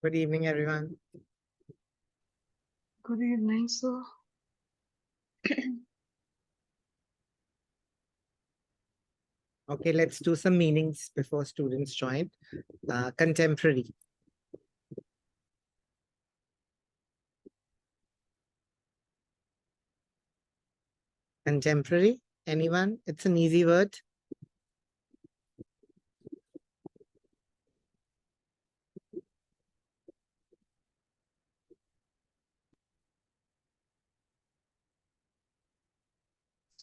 Good evening, everyone. Good evening, sir. Okay, let's do some meanings before students join. Contemporary. Contemporary. Anyone? It's an easy word.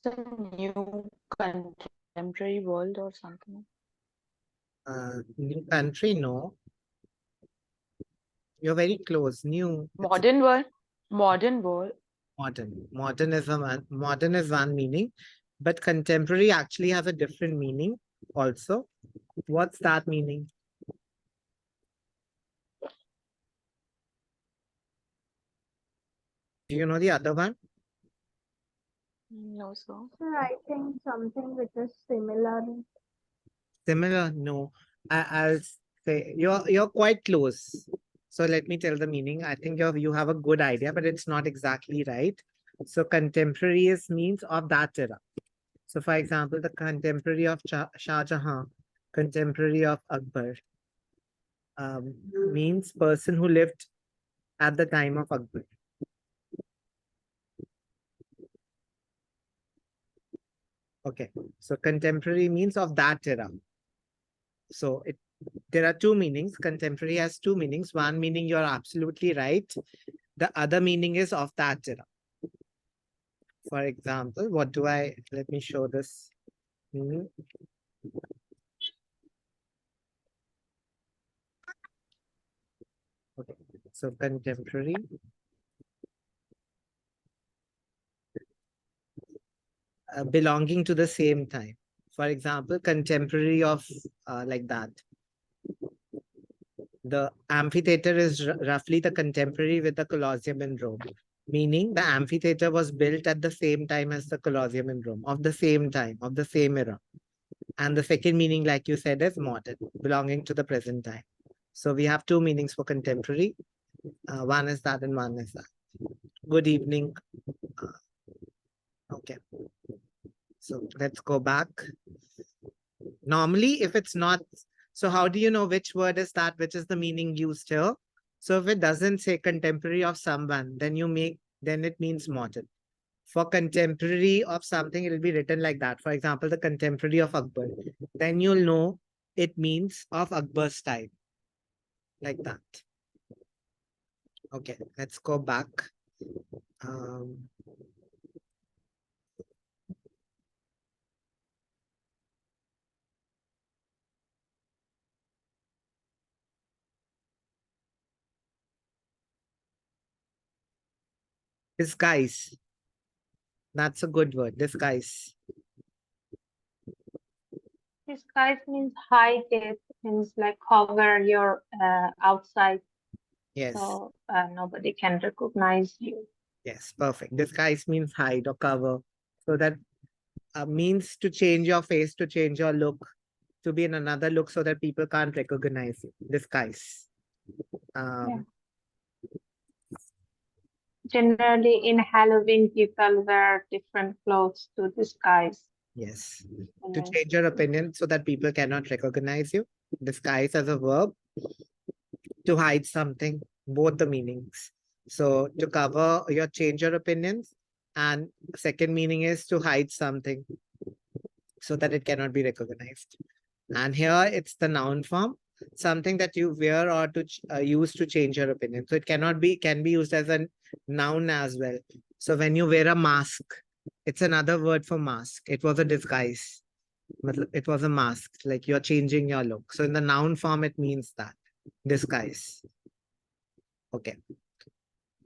It's a new contemporary world or something. New country, no. You're very close. New. It's Modern world. Modern world. modern. Modern is one meaning, but contemporary actually has a different meaning also. What's that meaning? Do you know the other one? No, sir. Sir, I think something which is similar. Similar? No. I'll say you're quite close. So let me tell the meaning. I think you have a good idea, but it's not exactly right. So contemporary means of that era. So for example, the contemporary of Shah Jahan, contemporary of Akbar, means person who lived at the time of Akbar. Okay, so contemporary means of that era. So there are two meanings. Contemporary has two meanings. One meaning you're absolutely right. The other meaning is of that era. For example, let me show this meaning. Okay, so contemporary. Belonging to the same time. For example, contemporary of like that. The amphitheater is roughly the contemporary with the Colosseum in Rome, meaning the amphitheater was built at the same time as the Colosseum in Rome, of the same time, of the same era. And the second meaning, like you said, is modern, belonging to the present time. So we have two meanings for contemporary. One is that and one is that. Good evening. Okay. So let's go back. Normally, if it's not, so how do you know which word is that, which is the meaning used here? So if it doesn't say contemporary of someone, then it means modern. For contemporary of something, it will be written like that. For example, the contemporary of Akbar. Then you'll know it means of Akbar's time. Like that. Okay, let's go back. Disguise. That's a good word. Disguise. Disguise means hide it, means like cover your outside, Yes. so nobody can recognize you. Yes, perfect. Disguise means hide or cover. So that means to change your face, to change your look, to be in another look so that people can't recognize you. Disguise. Yeah. Generally, in Halloween, people wear different clothes to disguise. Yes. To change your opinion so that people cannot recognize you. Disguise as a verb. To hide something, both the meanings. So to cover your change your opinions, and second meaning is to hide something so that it cannot be recognized. And here it's the noun form, something that you wear or to use to change your opinion. So it can be used as a noun as well. So when you wear a mask, it's another word for mask. It was a disguise. It was a mask, like you're changing your look. So in the noun form, it means that disguise. Okay.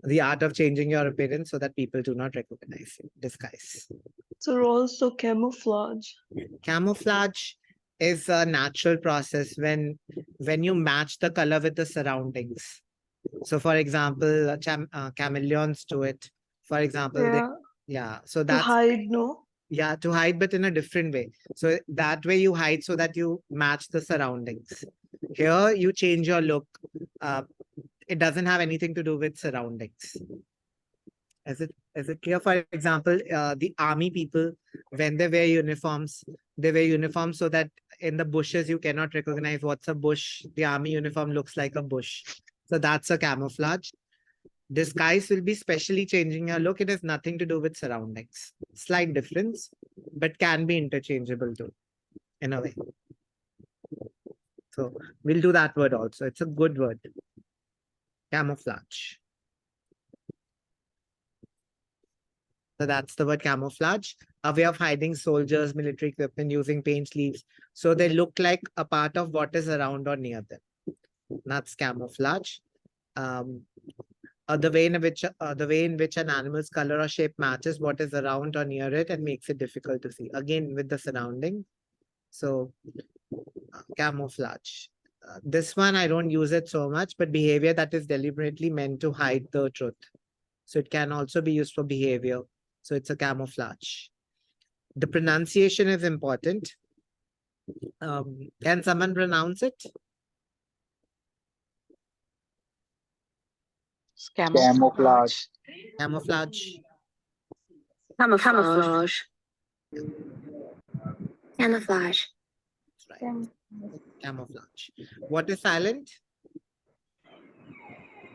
The art of changing your appearance so that people do not recognize you. Disguise. So also camouflage. Camouflage is a natural process when you match the color with the surroundings. So for example, chameleons do it. For example, so to that's hide, no? yeah, to hide, but in a different way. So that way you hide so that you match the surroundings. Here you change your look. it doesn't have anything to do with surroundings. Is it clear? For example, the army people, when they wear uniforms, they wear uniforms so that in the bushes you cannot recognize what's a bush. The army uniform looks like a bush. So that's a camouflage. Disguise will be specially changing your look. It has nothing to do with surroundings. Slight difference, but can be interchangeable too, in a way. So we'll do that word also. It's a good word. Camouflage. So that's the word camouflage. A way of hiding soldiers, military equipment using paint sleeves. So they look like a part of what is around or near them. That's camouflage. The way in which an animal's color or shape matches what is around or near it and makes it difficult to see. Again, with the surrounding. So camouflage. This one, I don't use it so much, but behavior that is deliberately meant to hide the truth. So it can also be used for behavior. So it's a camouflage. The pronunciation is important. Can someone pronounce it? Camouflage. Camouflage. Camouflage. Camouflage. That's right. Camouflage. What is silent?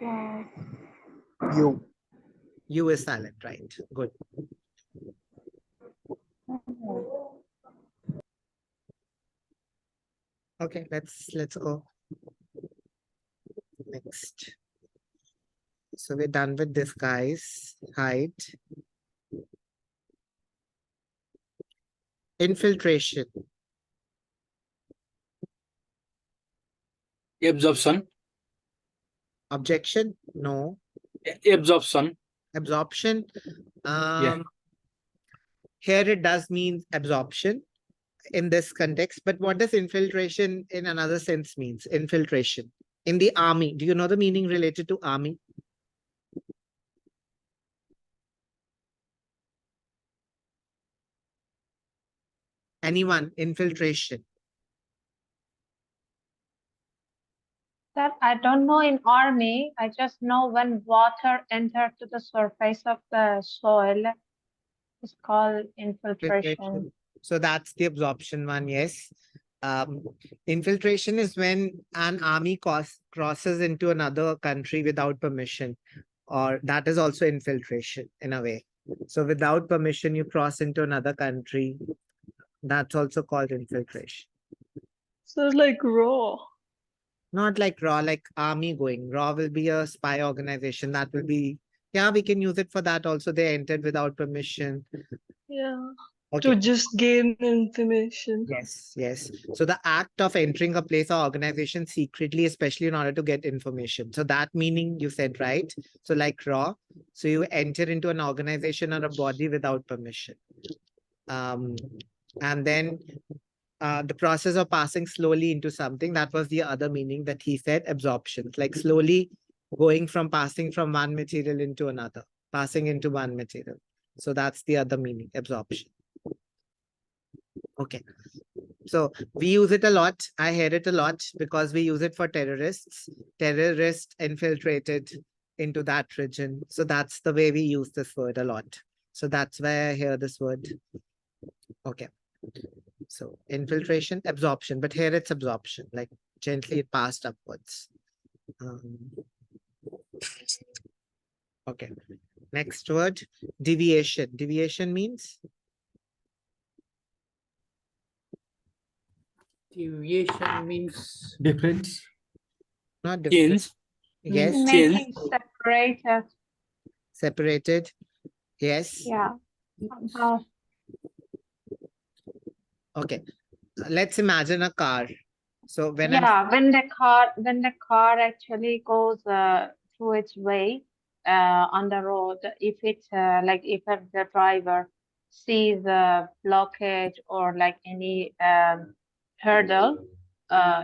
You. U is silent, right? Good. Okay, let's go. Next. So we're done with disguise, hide. Infiltration. Absorption. Objection? No. Absorption. Absorption. Yeah. Here it does mean absorption in this context, but what does infiltration in another sense means? Infiltration. In the army, do you know the meaning related to army? Anyone? Infiltration. That I don't know in army. I just know when water enters to the surface of the soil, it's called infiltration. So that's the absorption one, yes. Infiltration is when an army crosses into another country without permission, or that is also infiltration in a way. So without permission, you cross into another country. That's also called infiltration. So like raw. Not like RAW, like army going. RAW will be a spy organization. That will be, yeah, we can use it for that also. They entered without permission. Yeah. Okay. To just gain information. Yes, yes. So the act of entering a place or organization secretly, especially in order to get information. So that meaning you said, right? So like RAW. So you enter into an organization or a body without permission. And then the process of passing slowly into something, that was the other meaning that he said, absorption, like slowly passing from one material into another, passing into one material. So that's the other meaning, absorption. Okay. So we use it a lot. I hear it a lot because we use it for terrorists. Terrorists infiltrated into that region. So that's the way we use this word a lot. So that's why I hear this word. Okay. So infiltration, absorption, but here it's absorption, like gently it passed upwards. Okay. Next word, deviation. Deviation means? Deviation means difference. Not different. Change. Yes. Making separated. Separated. Yes. Yeah. Somehow. Okay. Let's imagine a car. So when when the car actually goes through its way on the road, if it's if the driver sees a blockage or like any hurdle,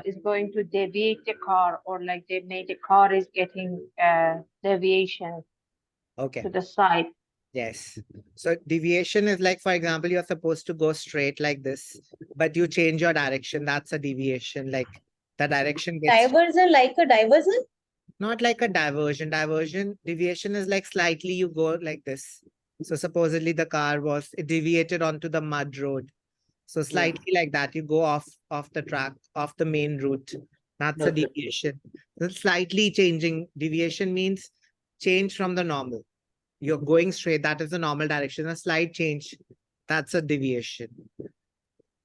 is going to deviate the car, or like the car is getting deviation okay. to the side. Yes. So deviation is like, for example, you're supposed to go straight like this, but you change your direction. That's a deviation. Like the direction gets. Diversion, like a diversion? Not like a diversion. Deviation is like slightly you go like this. So supposedly the car was, it deviated onto the mud road. So slightly like that, you go off the track, off the main route. That's a Okay. deviation. So slightly changing. Deviation means change from the normal. You're going straight, that is the normal direction. A slight change, that's a deviation.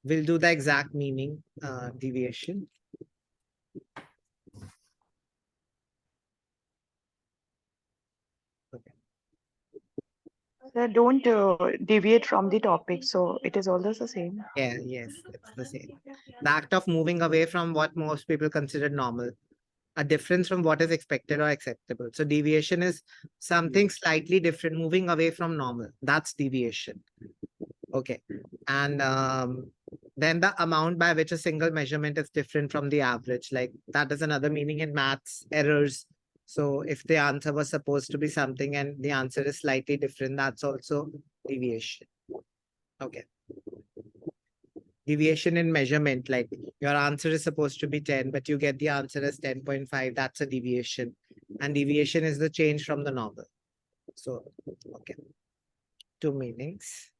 We'll do the exact meaning, deviation. Sir, don't deviate from the topic. So it is always the same. Yeah, yes, it's the same. The act of moving away from what most people consider normal, a difference from what is expected or acceptable. So deviation is something slightly different, moving away from normal. That's deviation. Okay. And then the amount by which a single measurement is different from the average, like that is another meaning in maths, errors. So if the answer was supposed to be something and the answer is slightly different, that's also deviation. Okay. Deviation in measurement, like your answer is supposed to be 10, but you get the answer as 10.5. That's a deviation. And deviation is the change from the normal. So, okay. Two meanings.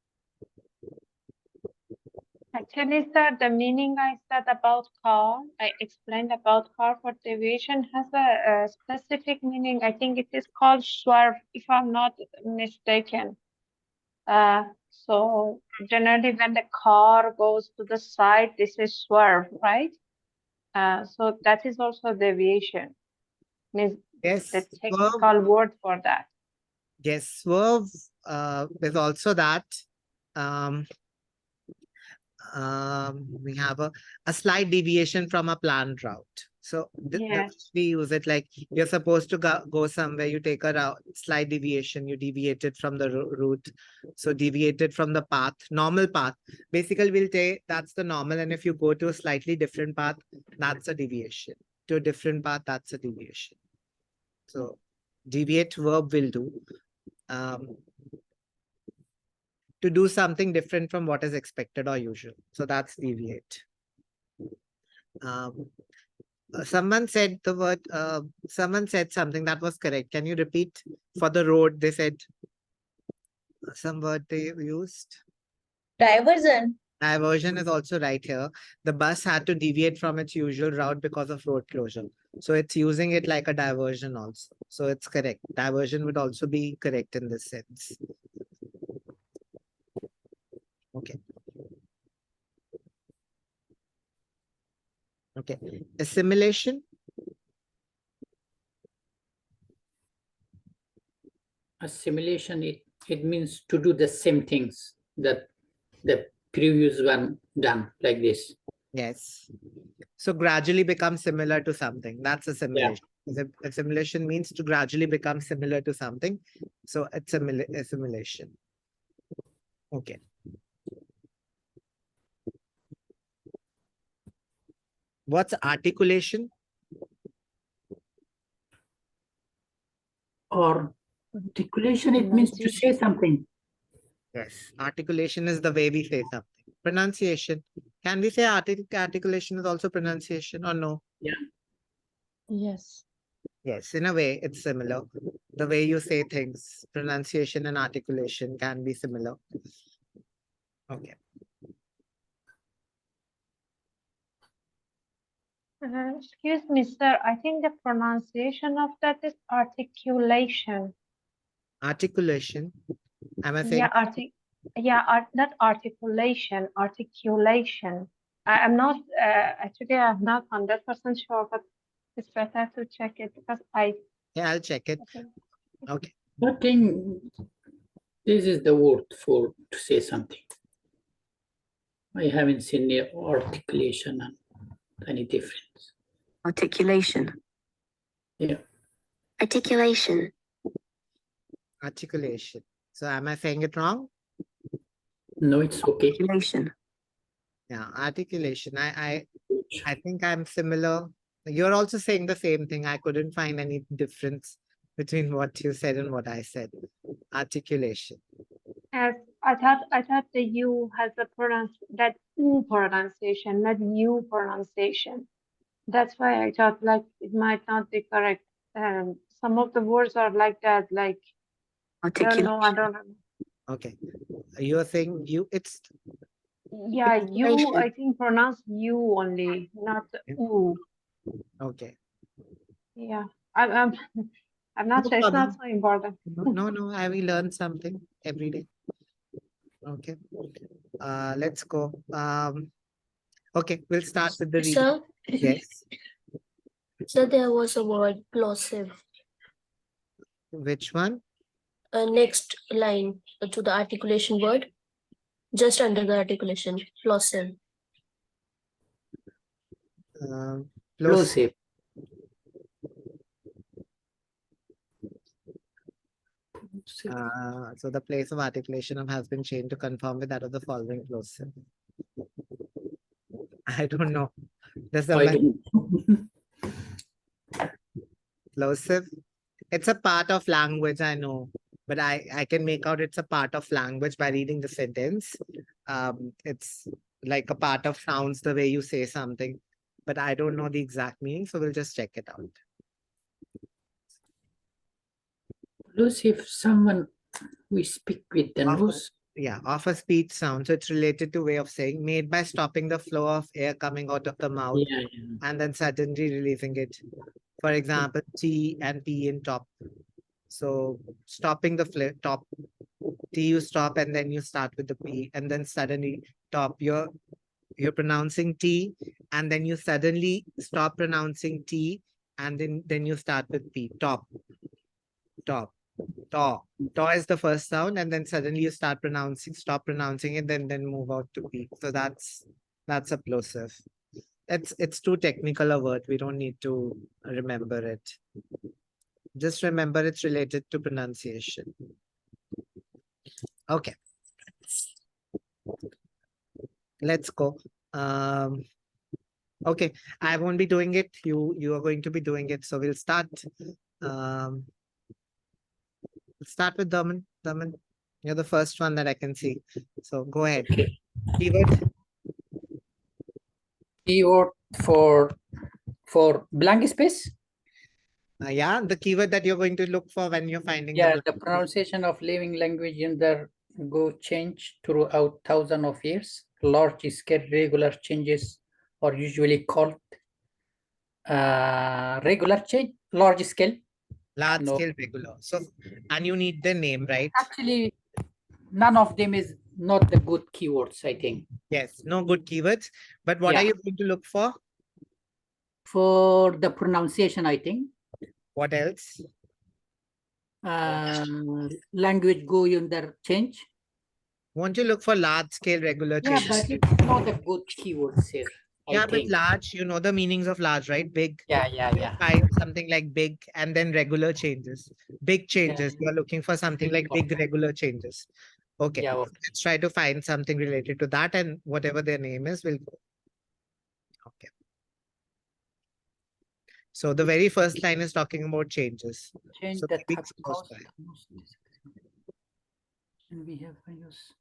Actually, sir, the meaning I said about car, I explained about car for deviation has a specific meaning. I think it is called swerve, if I'm not mistaken. So generally when the car goes to the side, this is swerve, right? So that is also deviation. Means Yes. the Swerve, technical word for that. yes, swerve is also that. Um, we have a slight deviation from a planned route. So Yes. we use it like you're supposed to go somewhere, you take a route, slight deviation, you deviated from the route. So deviated from the path, normal path. Basically, we'll say that's the normal. And if you go to a slightly different path, that's a deviation. To a different path, that's a deviation. So deviate verb will do. To do something different from what is expected or usual. So that's deviate. Someone said the word, someone said something that was correct. Can you repeat? For the road, they said some word they used. Diversion. Diversion is also right here. The bus had to deviate from its usual route because of road closure. So it's using it like a diversion also. So it's correct. Diversion would also be correct in this sense. Okay. Okay. Assimilation. Assimilation, it means to do the same things that the previous one done, like this. Yes. So gradually become similar to something. That's assimilation. Assimilation means to gradually become similar to something. So it's assimilation. Okay. What's articulation? Or articulation, it means to say something. Yes. Articulation is the way we say something. Pronunciation. Can we say articulation is also pronunciation or no? Yeah. Yes. Yes, in a way, it's similar. The way you say things, pronunciation and articulation can be similar. Okay. Excuse me, sir. I think the pronunciation of that is articulation. Articulation. Am I saying? Not articulation, articulation. I'm not, actually, I'm not 100% sure, but it's better to check it because Yeah, I'll check it. Okay. I think this is the word for to say something. I haven't seen the articulation and any difference. Articulation. Yeah. Articulation. Articulation. So am I saying it wrong? No, it's okay. Articulation. Yeah, articulation. I think I'm similar. You're also saying the same thing. I couldn't find any difference between what you said and what I said. Articulation. as I thought the U has a that U pronunciation, not U pronunciation. That's why I thought like it might not be correct. Some of the words are like that, like, I don't know, I don't know. Okay. You're saying you, it's Yeah, you, Articulation. I think pronounce you only, not Yeah. oo. okay. Yeah, I'm I'm not No sure. It's not problem. so important. No, I will learn something every day. Okay. Let's go. Okay, we'll start with the reading. Sir, Yes. sir, there was a word plosive. Which one? Next line to the articulation word, just under the articulation, plosive. Close. Plosive. So the place of articulation has been changed to conform with that of the following plosive. I don't know. Does I someone don't- plosive? It's a part of language, I know, but I can make out it's a part of language by reading the sentence. It's like a part of sounds the way you say something, but I don't know the exact meaning, so we'll just check it out. Plosive, someone we speak with the Of a- nose. Yeah, of a speech sound. So it's related to way of saying, made by stopping the flow of air coming out of the mouth Yeah, yeah. and then suddenly releasing it. For example, T and P in top. So stopping the top, T you stop and then you start with the P and then suddenly top. You're pronouncing T and then you suddenly stop pronouncing T and then you start with P. Top, top, top. To is the first sound and then suddenly you start pronouncing, stop pronouncing it, then move out to P. So that's a plosive. It's too technical a word. We don't need to remember it. Just remember it's related to pronunciation. Okay. Let's go. Okay, I won't be doing it. You are going to be doing it. So we'll start. Start with Daman. Daman, you're the first one that I can see. So go ahead. Okay. Keyword. Keyword for blank space. Yeah, the keyword that you're going to look for when you're finding Yeah, the the pronunciation of living language in the go change throughout thousands of years. Large scale regular changes are usually called regular change, large scale. large No. scale regular. So, and you need the name, right? Actually, none of them is not the good keywords, I think. Yes, no good keywords. But what are Yeah. you going to look for? For the pronunciation, I think. What else? Language go in the change. Won't you look for large scale regular Yeah, changes? but it's not a good keywords here. Yeah, I but think. large, you know the meanings of large, right? Big. Yeah, yeah, You yeah. find something like big and then regular changes. Big changes. Yeah. You are looking for something like big regular changes. Okay. Yeah, okay. Let's try to find something related to that and whatever their name is, we'll go. Okay. So the very first line is talking about changes. Change So that maybe have it's close caused by. and we have use.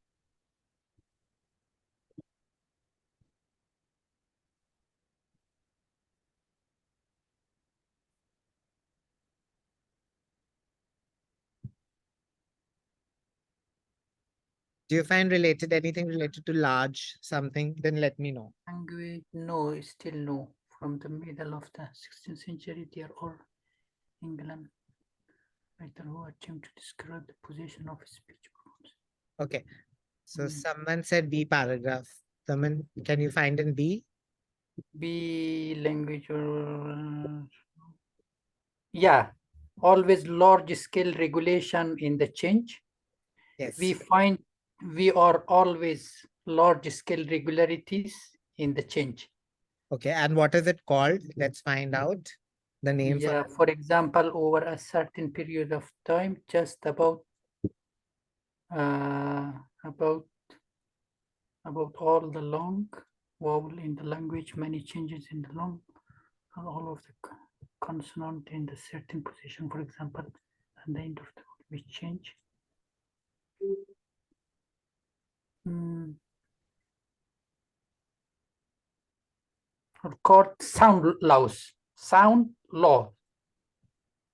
Do you find related anything related to large something? Then let me know. Language, no, still no. From the middle of the 16th century, there are England writer who attempt to describe the position of speech groups. Okay. So Hmm. someone said B paragraph. Someone, can you find in B? B language or yeah, always large scale regulation in the change. Yes. We find we are always large scale regularities in the change. Okay. And what is it called? Let's find out the name. Yeah, for example, over a certain period of time, just about all the long vowel in the language, many changes in the long, and all of the consonant in the certain position, for example, at the end of the word, we change. Are called sound laws. Sound law.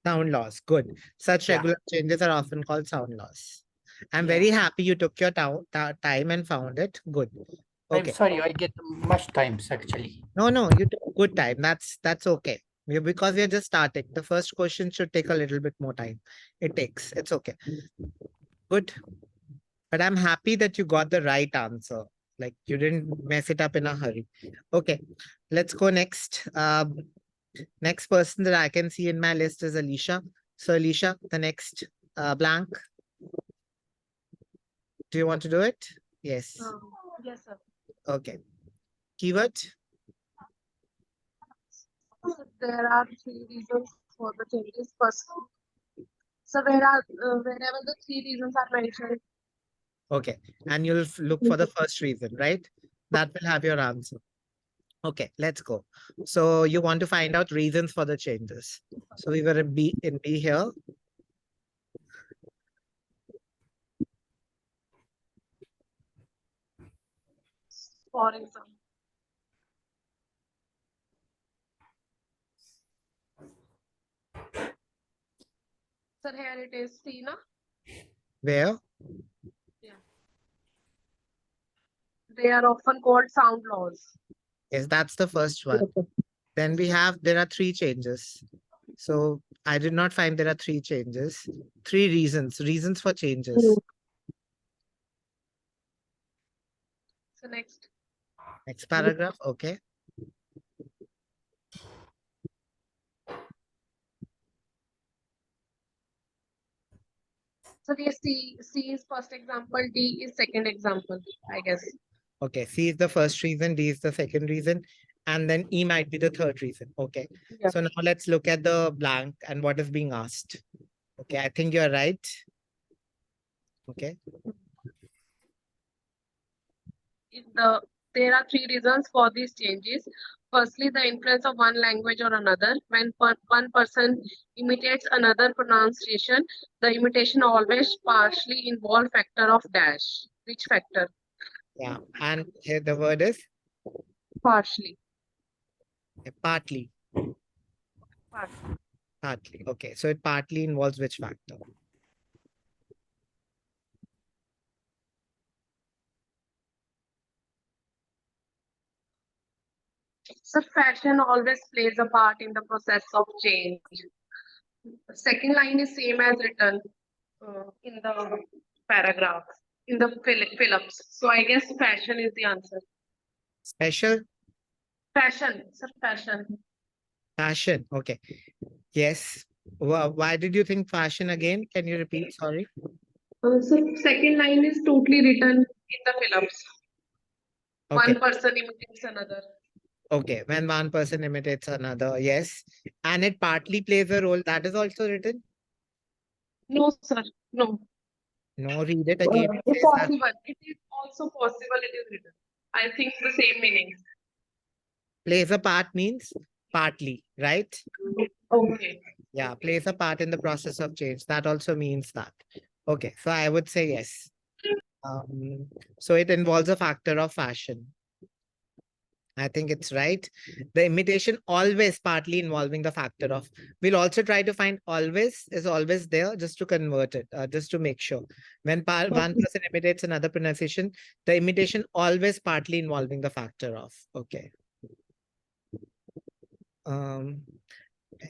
Sound loss. Good. Such Yeah. regular changes are often called sound loss. I'm Yeah. very happy you took your time and found it. Good. I'm Okay. sorry, I get much times actually. No, you took good time. That's okay. Because we're just starting. The first question should take a little bit more time. It takes. It's okay. Good. But I'm happy that you got the right answer. Like you didn't mess it up in a hurry. Okay. Let's go next. Next person that I can see in my list is Alicia. So Alicia, the next blank. Do you want to do it? Yes. Yes, sir. Okay. Keyword. There are three reasons for the changes. First, so wherever the three reasons are mentioned, Okay. And you'll look for the first reason, right? That will have your answer. Okay, let's go. So you want to find out reasons for the changes. So we were in B here. for example, sir, here it is, Tina. Where? They are often called sound laws. Yes, that's the first one. Then there are three changes. So I did not find there are three changes. Three reasons for changes. So next, Next paragraph, okay. so the C is first example, D is second example, I guess. Okay, C is the first reason, D is the second reason, and then E might be the third reason. Okay. Yeah. So now let's look at the blank and what is being asked. Okay, I think you're right. Okay. There are three reasons for these changes. Firstly, the influence of one language or another. When one person imitates another pronunciation, the imitation always partially involve factor of dash. Which factor? Yeah. And here the word is Partially. partly. Partially. Partly. Okay. So it partly involves which factor? So fashion always plays a part in the process of change. The second line is same as written in the paragraph, in the fill-ups. So I guess fashion is the answer. Special? Fashion, sir, fashion. Fashion. Okay. Yes. Why did you think fashion again? Can you repeat? Sorry. So second line is totally written in the fill-ups. Okay. One person imitates another. Okay. When one person imitates another. Yes. And it partly plays a role. That is also written. No, sir. No. No, read it again. It If says that possible. It is also possible it is written. I think the same meaning. plays a part means partly, right? Okay. Yeah, plays a part in the process of change. That also means that. Okay, so I would say yes. So it involves a factor of fashion. I think it's right. The imitation always partly involving the factor of. We'll also try to find always is always there just to convert it, just to make sure. When one person imitates another pronunciation, the imitation always partly involving the factor of. Okay.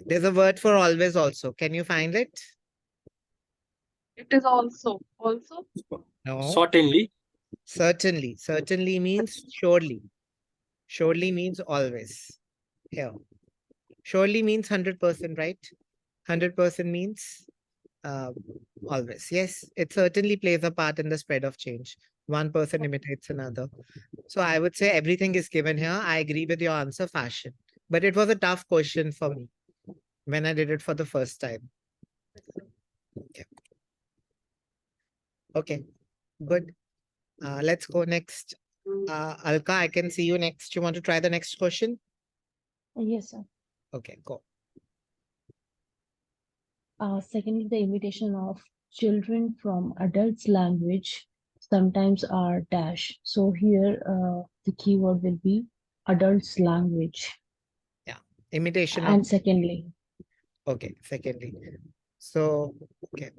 There's a word for always also. Can you find it? It is also. No. Certainly. Certainly. Certainly means surely. Surely means always. Here. Surely means 100%, right? 100% means always. Yes, it certainly plays a part in the spread of change. One person imitates another. So I would say everything is given here. I agree with your answer, fashion. But it was a tough question for me when I did it for the first time. Okay, good. Let's go next. Alka, I can see you next. You want to try the next question? Yes, sir. Okay, go. Secondly, the imitation of children from adults' language sometimes are dash. So here, the keyword will be adults' language. Yeah, imitation of. And secondly, Okay, secondly. So, okay.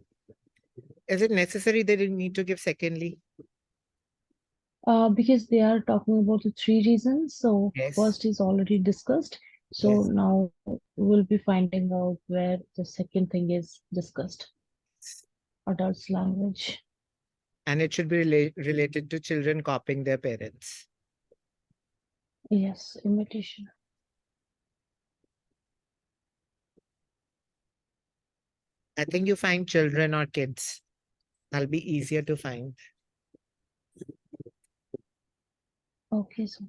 Is it necessary that you need to give secondly? Because they are talking about the three reasons. So Yes. first is already discussed. So Yes. now we'll be finding out where the second thing is discussed. Adults language. And it should be related to children copying their parents. Yes, imitation. I think you find children or kids. That'll be easier to find. Okay, so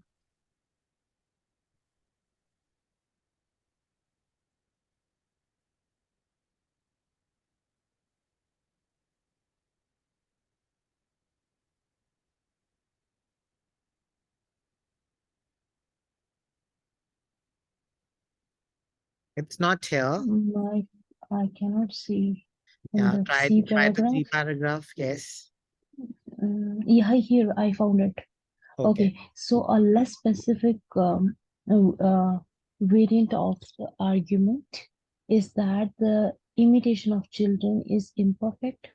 It's not here. I cannot see in Yeah, the try C the paragraph. C paragraph. Yes. Yeah, here I found it. Okay. Okay, so a less specific variant of the argument is that the imitation of children is imperfect.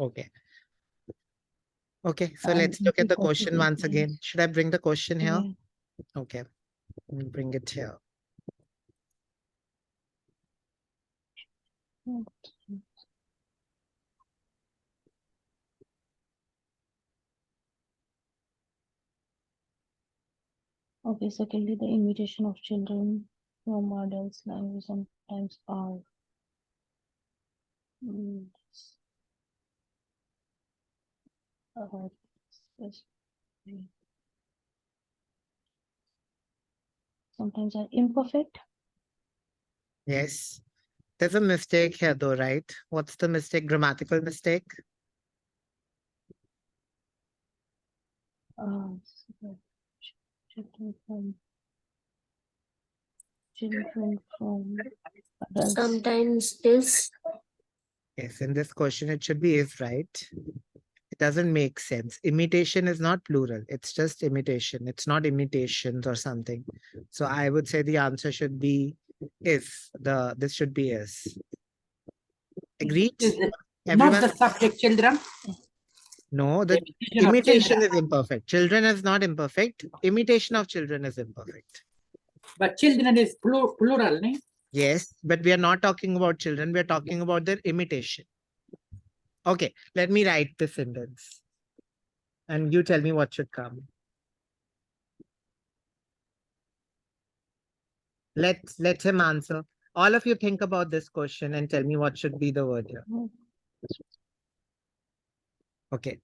Okay. Okay. So And let's you look at can the copy question the once again. lines. Should I bring the question here? Yeah. Okay. We'll bring it here. Okay, secondly, the imitation of children from adults' language sometimes are mm, uh, yes, sometimes are imperfect. Yes. There's a mistake here though, right? What's the mistake? Grammatical mistake? Uh, children from adults. Sometimes is Yes. In this question, it should be is, right? It doesn't make sense. Imitation is not plural. It's just imitation. It's not imitations or something. So I would say the answer should be is. This should be is. Agreed? Is it Everyone? not the subject children? No, the Imitation of imitation children. is imperfect. Children is not imperfect. Imitation of children is imperfect. But children is plural, ne? Yes, but we are not talking about children. We are talking about their imitation. Okay, let me write this sentence. And you tell me what should come. Let him answer. All of you think about this question and tell me what should be the word here. Okay.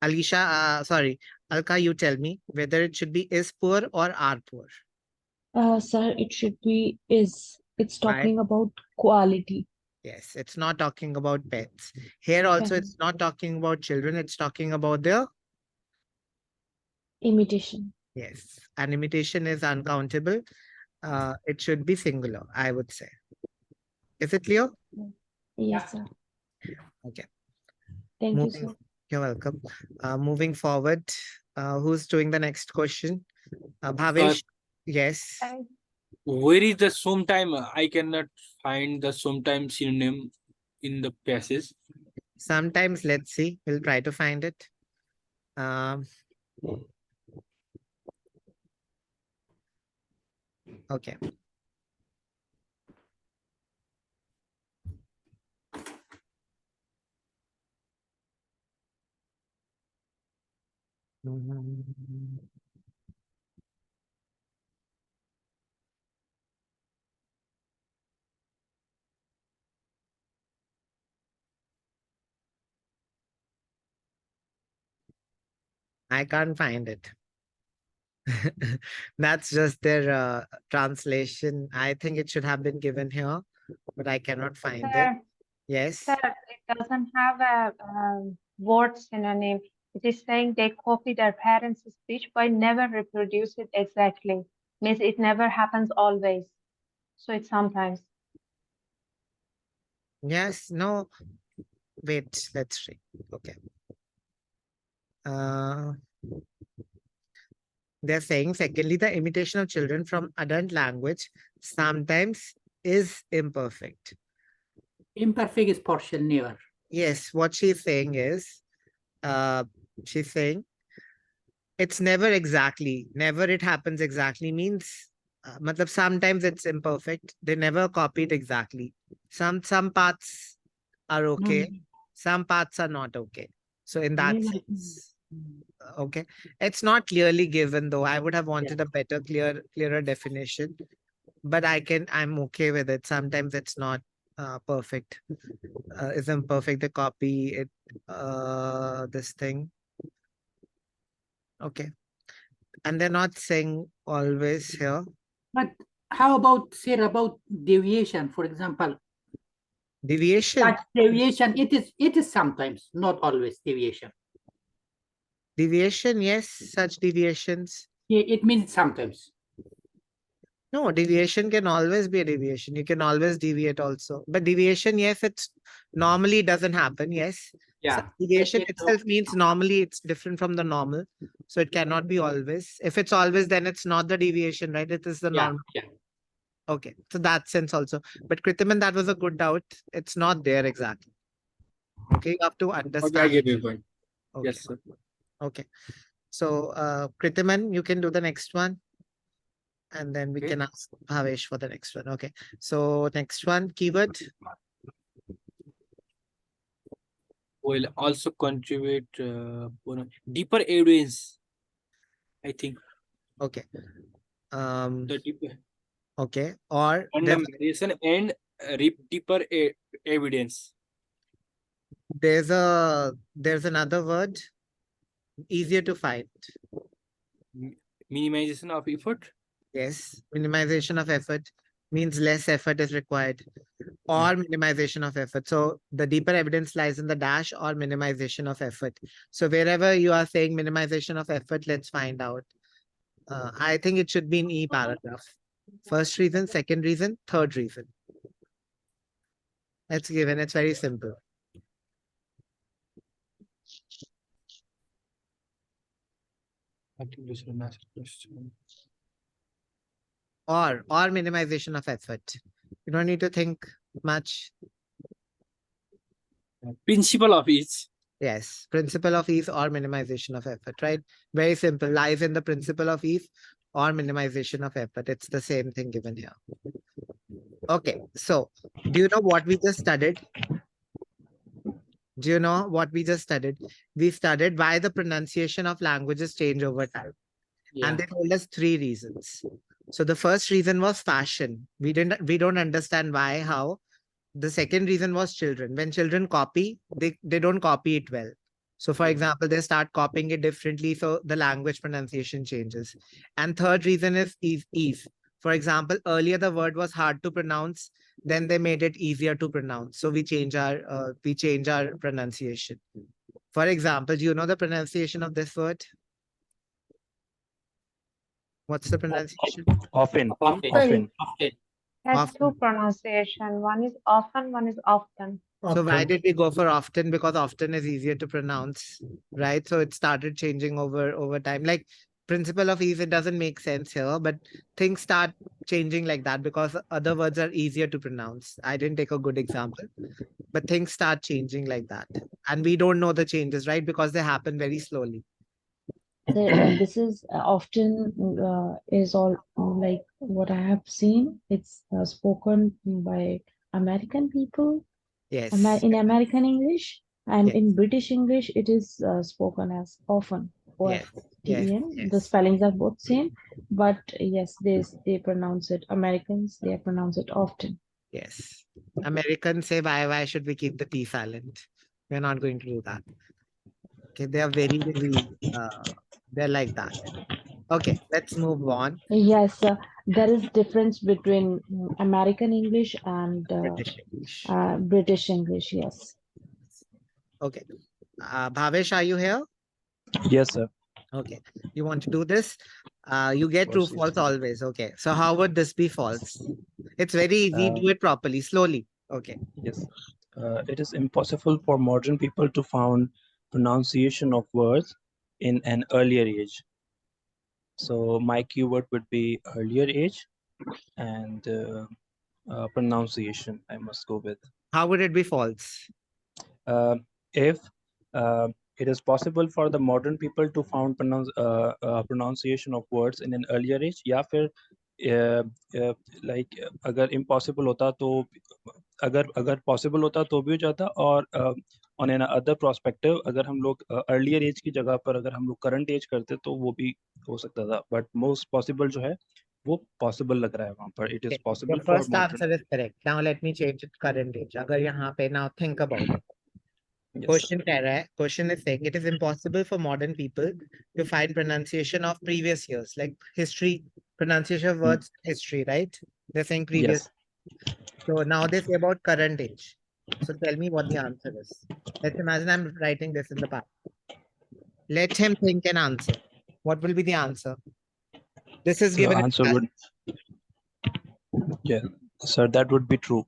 Alicia, sorry. Alka, you tell me whether it should be is poor or are poor. Sir, it should be is. It's Why? talking about quality. Yes, it's not talking about pets. Here also, Pet. it's not talking about children. It's talking about their Imitation. yes. An imitation is uncountable. It should be singular, I would say. Is it clear? Yes, sir. Okay. Thank you, Moving, sir. you're welcome. Moving forward, who's doing the next question? Bhavesh? Yes. Where is the sometime? I cannot find the sometime synonym in the passage. Sometimes, let's see. We'll try to find it. Okay. I can't find it. That's just their translation. I think it should have been given here, but I cannot find it. Sir, Yes. sir, it doesn't have a word synonym. It is saying they copy their parents' speech but never reproduce it exactly. Means it never happens always. So it's sometimes. Yes. No. Wait. Let's read. Okay. They're saying, secondly, the imitation of children from adult language sometimes is imperfect. Imperfect is partial, never. Yes, what she's saying is, she's saying it's never exactly, never it happens exactly means, matlab sometimes it's imperfect. They never copy it exactly. Some parts are No, okay, some parts are not okay. So in that never. sense, okay, it's not clearly given though. I would have wanted a better, clearer definition, but I'm okay with it. Sometimes it's not perfect. Isn't perfect the copy it this thing. Okay. And they're not saying always here. But how about say about deviation, for example? Deviation. Such deviation, it is sometimes, not always deviation. Deviation, yes, such deviations. Yeah, it means sometimes. No, deviation can always be a deviation. You can always deviate also. But deviation, yes, it's normally doesn't happen. Yes. Yeah. So deviation It- itself means normally it's different from the normal. So it cannot be always. If it's always, then it's not the deviation, right? It is the Yeah, normal. yeah. Okay. So that sense also. But Kritiman, that was a good doubt. It's not there exactly. Okay. You have to understand. Okay, I get your point. Okay. Yes, sir. Okay. So Kritiman, you can do the next one. And then we Okay. can ask Bhavesh for the next one. Okay. So next one, keyword. Will also contribute deeper evidence. I think Okay. the deeper Okay. Or condemnation and deeper evidence. there's another word easier to find. Minimization of effort. Yes. Minimization of effort means less effort is required, or minimization of effort. So the deeper evidence lies in the dash or minimization of effort. So wherever you are saying minimization of effort, let's find out. I think it should be in E paragraph. First reason, second reason, third reason. It's given. It's very simple. I think this is a nice question. Or minimization of effort. You don't need to think much. Principle of each. Yes, principle of ease or minimization of effort, right? Very simple. Lies in the principle of ease or minimization of effort. It's the same thing given here. Okay, so do you know what we just studied? Do you know what we just studied? We studied why the pronunciation of languages change over time. Yeah. And they told us three reasons. So the first reason was fashion. We don't understand why, how. The second reason was children. When children copy, they don't copy it well. So for example, they start copying it differently, so the language pronunciation changes. And third reason is ease. For example, earlier the word was hard to pronounce, then they made it easier to pronounce. So we change our pronunciation. For example, do you know the pronunciation of this word? What's the pronunciation? Often. Often. Has Often. two pronunciation. One is often, one is often. So why did we go for often? Because often is easier to pronounce, right? So it started changing over time. Like principle of ease, it doesn't make sense here, but things start changing like that because other words are easier to pronounce. I didn't take a good example, but things start changing like that. And we don't know the changes, right? Because they happen very slowly. This is often is all like what I have seen. It's spoken by American people Yes. in American English, and Yes. in British English, it is spoken as often. Yes. Yes. The Yes. spellings are both same, but yes, they pronounce it. Americans, they pronounce it often. Yes. Americans say, why should we keep the T silent? We're not going to do that. Okay, they are very, they're like that. Okay, let's move on. Yes, there is difference between American English and British English. British English. Yes. Okay. Bhavesh, are you here? Yes, sir. Okay. You want to do this? You get true, Course, false always. Okay. So how would this be false? It's very easy. Do it properly, slowly. Okay. Yes. It is impossible for modern people to found pronunciation of words in an earlier age. So my keyword would be earlier age, and pronunciation, I must go with. How would it be false? If it is possible for the modern people to found pronunciation of words in an earlier age, या फिर like अगर impossible होता तो अगर possible होता तो भी हो जाता, और on an other perspective अगर हम लोग earlier age की जगह पर अगर हम लोग current age करते तो वो भी हो सकता था, but most possible जो है वो possible लग रहा है वहाँ पर. It is Okay, possible your for first modern. answer is correct. Now let me change it current age. अगर यहाँ पे now think about it. Yes. Question कह रहा है, question is saying it is impossible for modern people to find pronunciation of previous years, like history, pronunciation of words, history, right? They're saying previous. Yes. So now they say about current age. So tell me what the answer is. Let's imagine I'm writing this in the past. Let him think and answer. What will be the answer? This is The given in answer the would, yeah, sir, that would be true.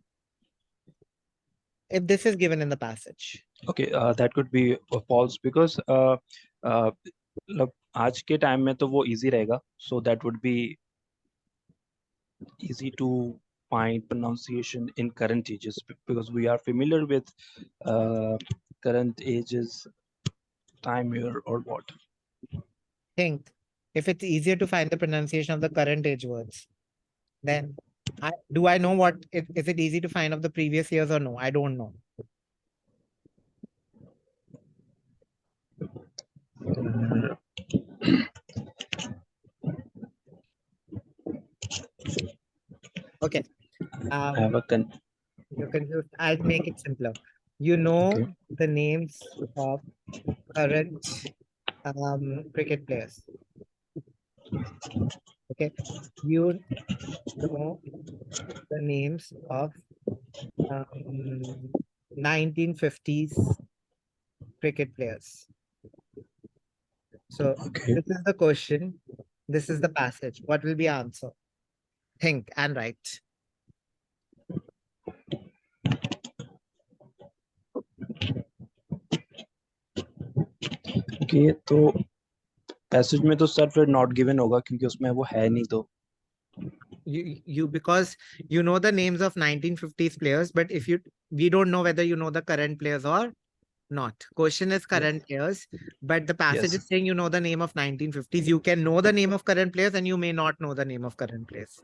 if this is given in the passage. Okay, that could be false because मतलब आज के time में तो वो easy रहेगा, so that would be easy to find pronunciation in current ages because we are familiar with current ages, time year or what. Think if it's easier to find the pronunciation of the current age words, then do I know what is it easy to find of the previous years or no? I don't know. Okay. I have a You're confused. I'll make it simpler. You know okay. the names of current cricket players. Okay. You know the names of 1950s cricket players. So Okay. this is the question. This is the passage. What will be answer? Think and write. Okay, तो passage में तो sir फिर not given होगा क्योंकि उसमें वो है नहीं तो. You because you know the names of 1950s players, but if we don't know whether you know the current players or not. Question is current players, but the passage Yes. is saying you know the name of 1950s. You can know the name of current players and you may not know the name of current players.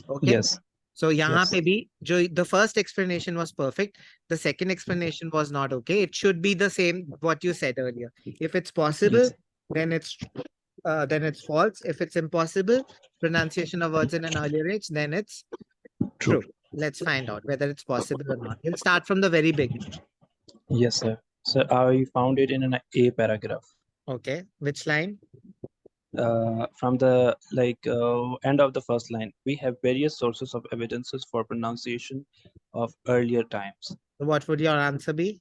Okay. Yes. So यहाँ Yes. पे भी the first explanation was perfect. The second explanation was not okay. It should be the same what you said earlier. If it's possible, Yes. then it's false. If it's impossible, pronunciation of words in an earlier age, then it's true. Let's find out whether it's possible or not. We'll start from the very beginning. Yes, sir. Sir, I found it in an A paragraph. Okay. Which line? From the end of the first line, we have various sources of evidences for pronunciation of earlier times. What would your answer be?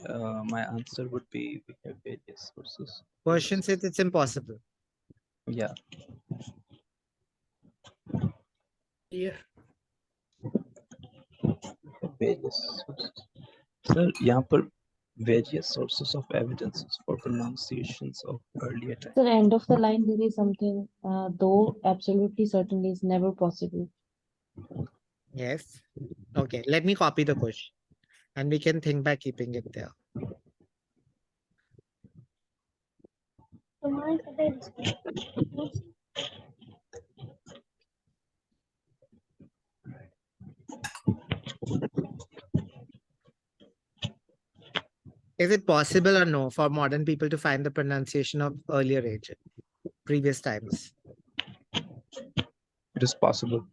My answer would be we have various sources. Question says it's impossible. Yeah. Here, Various sources. Sir, यहाँ पर various sources of evidences for pronunciations of earlier times. At the end of the line, there is something, though absolutely certainly is never possible. Yes. Okay. Let me copy the question and we can think by keeping it there. Is it possible or no for modern people to find the pronunciation of earlier age, previous times? It is possible.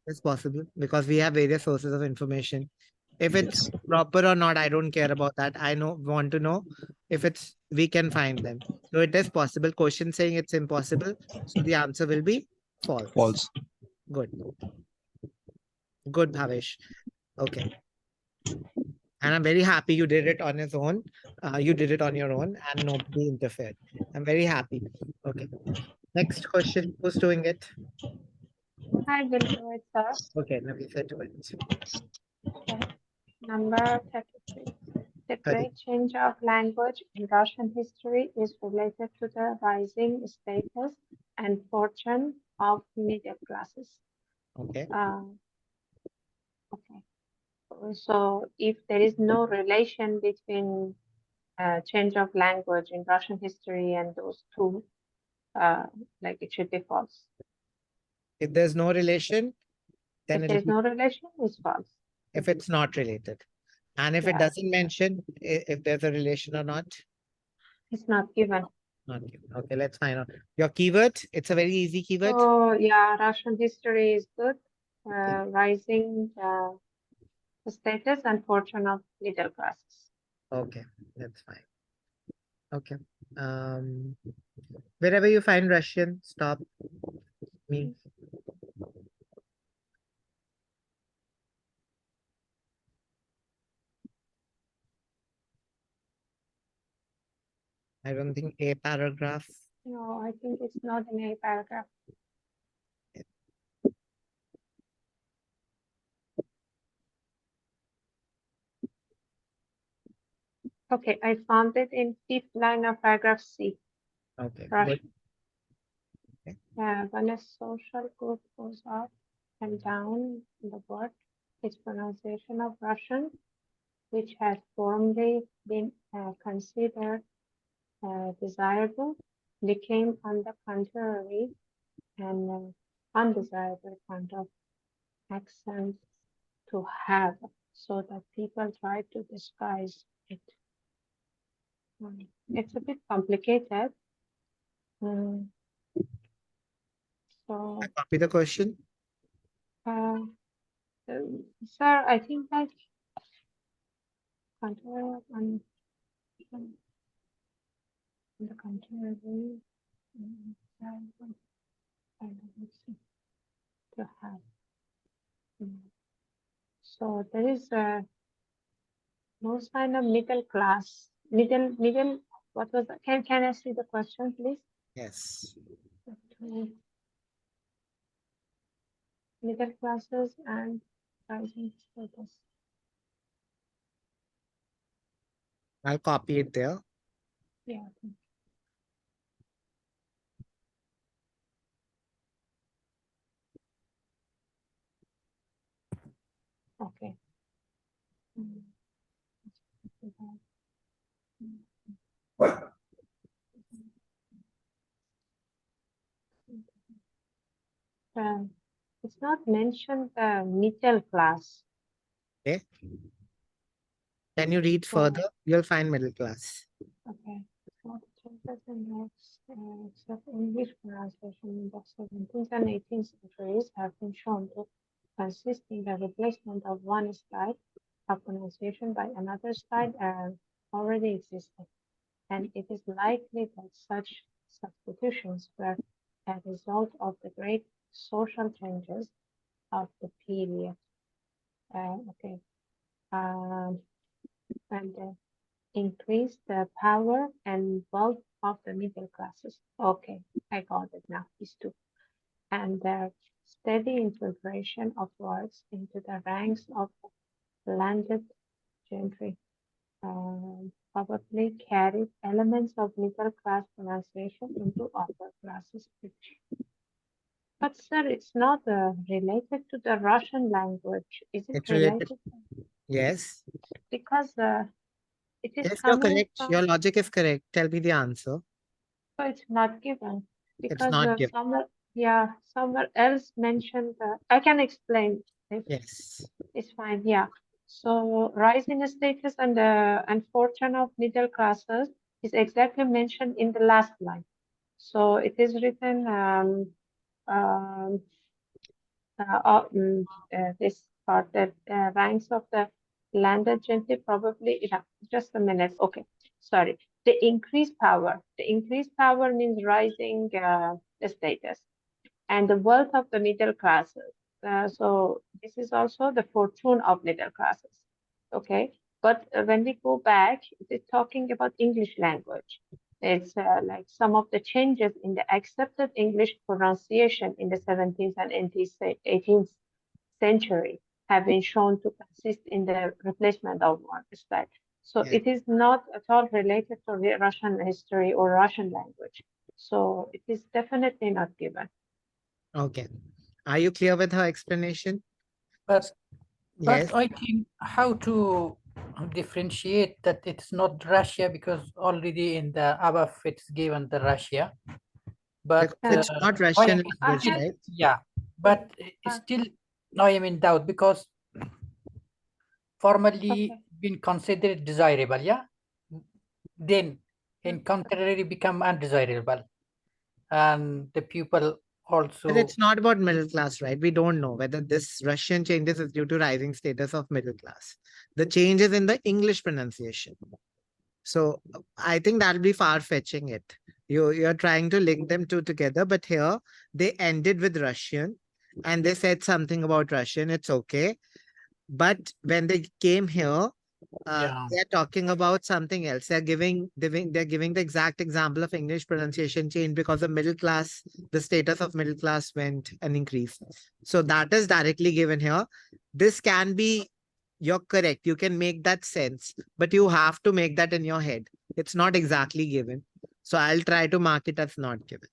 It's possible because we have various sources of information. If it's proper or not, I don't care about that. I want to know if we can find them. So it is possible. Question saying it's impossible. So the answer will be false. False. Good. Good, Bhavesh. Okay. And I'm very happy you did it on his own. You did it on your own and nobody interfered. I'm very happy. Okay. Next question. Who's doing it? I will do it, sir. Okay, let me do it. Okay. Number 33. The 30. great change of language in Russian history is related to the rising status and fortune of middle classes. Okay. Okay. So if there is no relation between change of language in Russian history and those two, like it should be false. If there's no relation, then If it'll there is be no relation, it's false. if it's not related. And if it Yeah. doesn't mention if there's a relation or not, It's not given. not given. Okay, let's find out. Your keyword, it's a very easy keyword. So yeah, Russian history is good. Okay. Rising status and fortune of middle classes. Okay, that's fine. Okay. Wherever you find Russian, stop me. I don't think a paragraph. No, I think it's not in a paragraph. Okay, I found it in fifth line of paragraph C. Okay, Russian. good. When a social group goes up and down in the word, its pronunciation of Russian, which has formerly been considered desirable, became on the contrary an undesirable kind of accent to have, so that people try to disguise it. It's a bit complicated. So, Copy the question. sir, I think that contrary on the contrary to have. So there is no sign of middle class. Middle. What was that? Can I see the question, please? Yes. Middle classes and rising status. I'll copy it there. Yeah. Okay. It's not mentioned the middle class. Okay. Can you read further? You'll find middle class. Okay. What changes in next, except English pronunciation in the 17th and 18th centuries have been shown to consist in the replacement of one style of pronunciation by another style already existed. And it is likely that such substitutions were a result of the great social changes of the period. Okay. And increase the power and wealth of the middle classes. Okay, I got it now, these two. And the steady infiltration of words into the ranks of landed gentry probably carried elements of middle class pronunciation into upper classes. But sir, it's not related to the Russian language. Is it It's related. related? Yes. Because it is Yes, you're coming correct. from. Your logic is correct. Tell me the answer. So it's not given It's because not given. somewhere else mentioned. I can explain if Yes. it's fine. Yeah. So rise in status and fortune of middle classes is exactly mentioned in the last line. So it is written this part that ranks of the landed gentry probably. Yeah, just a minute. Okay, sorry. The increased power. The increased power means rising status and the wealth of the middle classes. So this is also the fortune of middle classes. Okay, but when we go back, it's talking about English language. It's like some of the changes in the accepted English pronunciation in the 17th and 18th century have been shown to consist in the replacement of one style. So Yes. it is not at all related to Russian history or Russian language. So it is definitely not given. Okay. Are you clear with her explanation? Yes. But Yes, I think how to differentiate that it's not Russia, because already in the above it's given the Russia. But because it's not I Russian am language, still, right? yeah, but still I am in doubt because formally Okay. been considered desirable, yeah. Then in contrary become undesirable, and the pupil But also. it's not about middle class, right? We don't know whether this Russian changes is due to rising status of middle class. The change is in the English pronunciation. So I think that'll be far fetching it. You're trying to link them two together, but here they ended with Russian and they said something about Russian. It's okay. But when they came here, Yeah. they're talking about something else. They're giving the exact example of English pronunciation change because the middle class, the status of middle class went an increase. So that is directly given here. This can be, you're correct. You can make that sense, but you have to make that in your head. It's not exactly given. So I'll try to mark it as not given.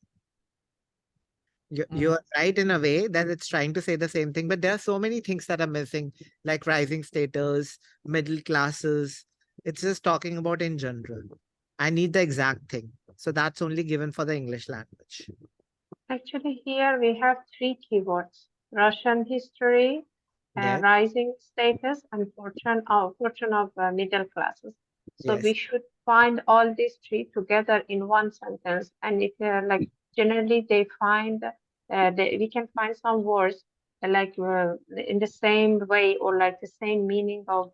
You're right in a way that it's trying to say the same thing, but there are so many things that are missing, like rising status, middle classes. It's just talking about in general. I need the exact thing. So that's only given for the English language. Actually, here we have three keywords: Russian history, Yes, rising status, and fortune of middle classes. So yes, we should find all these three together in one sentence. And if like generally they find we can find some words in the same way or like the same meaning of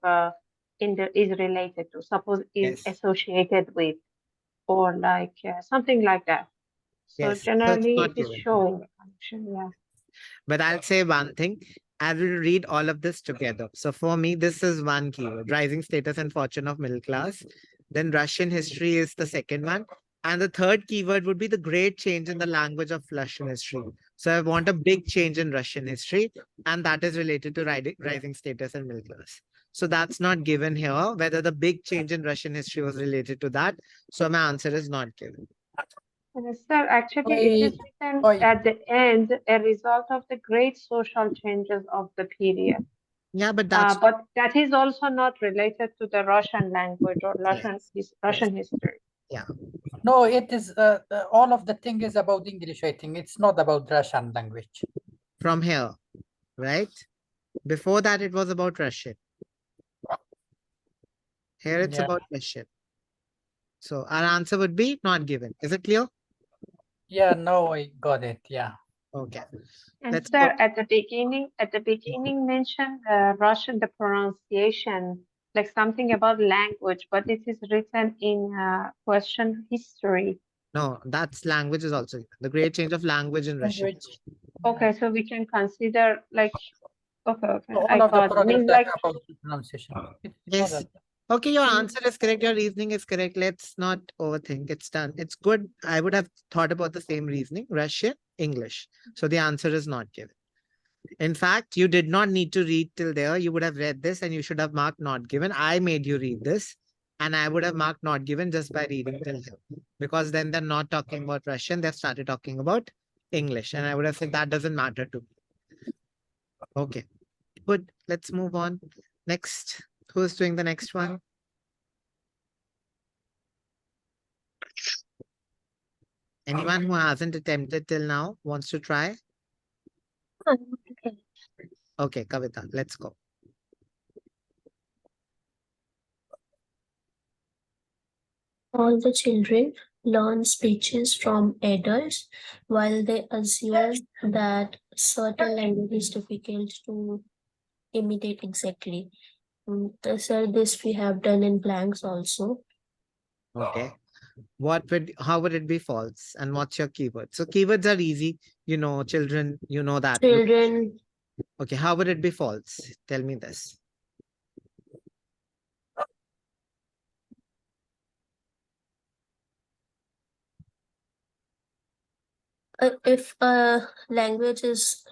in the is related to. Suppose is yes, associated with or like something like that. So yes. So it's generally, not it is given. showing the connection. Yeah. But I'll say one thing. I will read all of this together. So for me, this is one keyword: rising status and fortune of middle class. Then Russian history is the second one. And the third keyword would be the great change in the language of Russian history. So I want a big change in Russian history, and that is related to rising status and middle class. So that's not given here, whether the big change in Russian history was related to that. So my answer is not given. Sir, actually, it I, is written I, at the end, a result of the great social changes of the period. Yeah, but that's But that is also not related to the Russian language or yes, Russian history. yeah. no, it is all of the thing is about English. I think it's not about Russian language. From here, right? Before that, it was about Russian. Here it's Yeah, about Russian. So our answer would be not given. Is it clear? yeah. No, I got it. Yeah. Okay. And Let's go. sir, at the beginning mentioned Russian, the pronunciation, like something about language, but it is written in question history. No, that's language is also given. The great change of language in Russian. Language. Okay, so we can consider like, okay, I All of the got it. paragraph Means that like, about the pronunciation. It's not Yes. that. Okay, your answer is correct. Your reasoning is correct. Let's not overthink. It's done. It's good. I would have thought about the same reasoning. Russian, English. So the answer is not given. In fact, you did not need to read till there. You would have read this and you should have marked not given. I made you read this and I would have marked not given just by reading till here. Because then they're not talking about Russian. They've started talking about English. And I would have said that doesn't matter to me. Okay, good. Let's move on. Next. Who's doing the next one? Anyone who hasn't attempted till now wants to try? Okay, Kavita, let's go. All the children learn speeches from adults while they assume that certain language is difficult to imitate exactly. So this we have done in blanks also. Okay. How would it be false? And what's your keyword? So keywords are easy. You know, children, you know that. Children, Okay, how would it be false? Tell me this. if a language is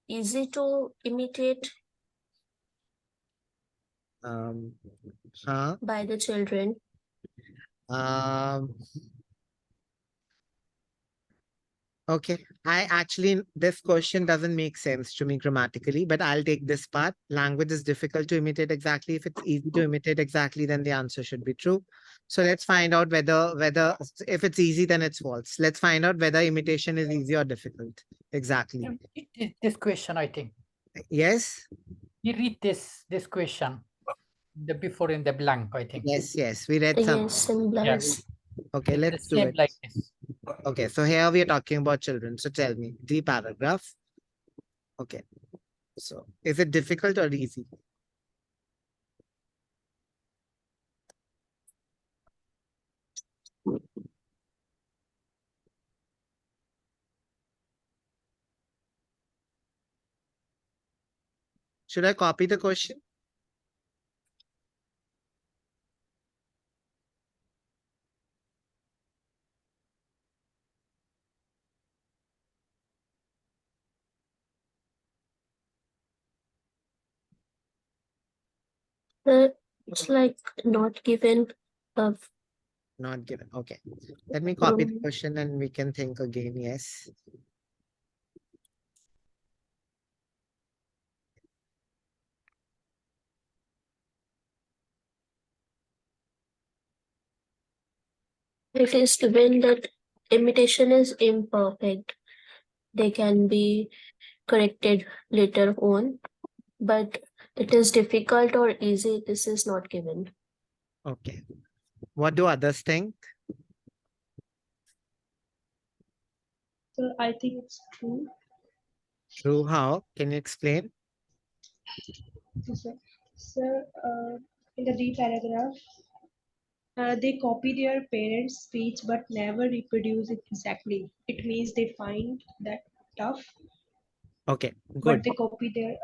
easy to imitate Um, huh? by the children, Um, Okay, this question doesn't make sense to me grammatically, but I'll take this part. Language is difficult to imitate exactly. If it's easy to imitate exactly, then the answer should be true. So let's find out whether if it's easy, then it's false. Let's find out whether imitation is easy or difficult. Exactly. It is this question, I think. Yes, We read this question the before in the blank, I think. yes, we read some. Yes, in blanks. Okay, It's the let's do same it. like this. Okay, so here we are talking about children. So tell me, the paragraph. Okay, so is it difficult or easy? Should I copy the question? It's like not given of Not given. Okay. Let me copy the um, question and we can think again. Yes. it is given that imitation is imperfect. They can be corrected later on, but it is difficult or easy. This is not given. Okay. What do others think? So I think it's true. True. How? Can you explain? Sir, in the D paragraph, they copy their parents' speech but never reproduce it exactly. It means they find that tough, Okay. but Good. they copy their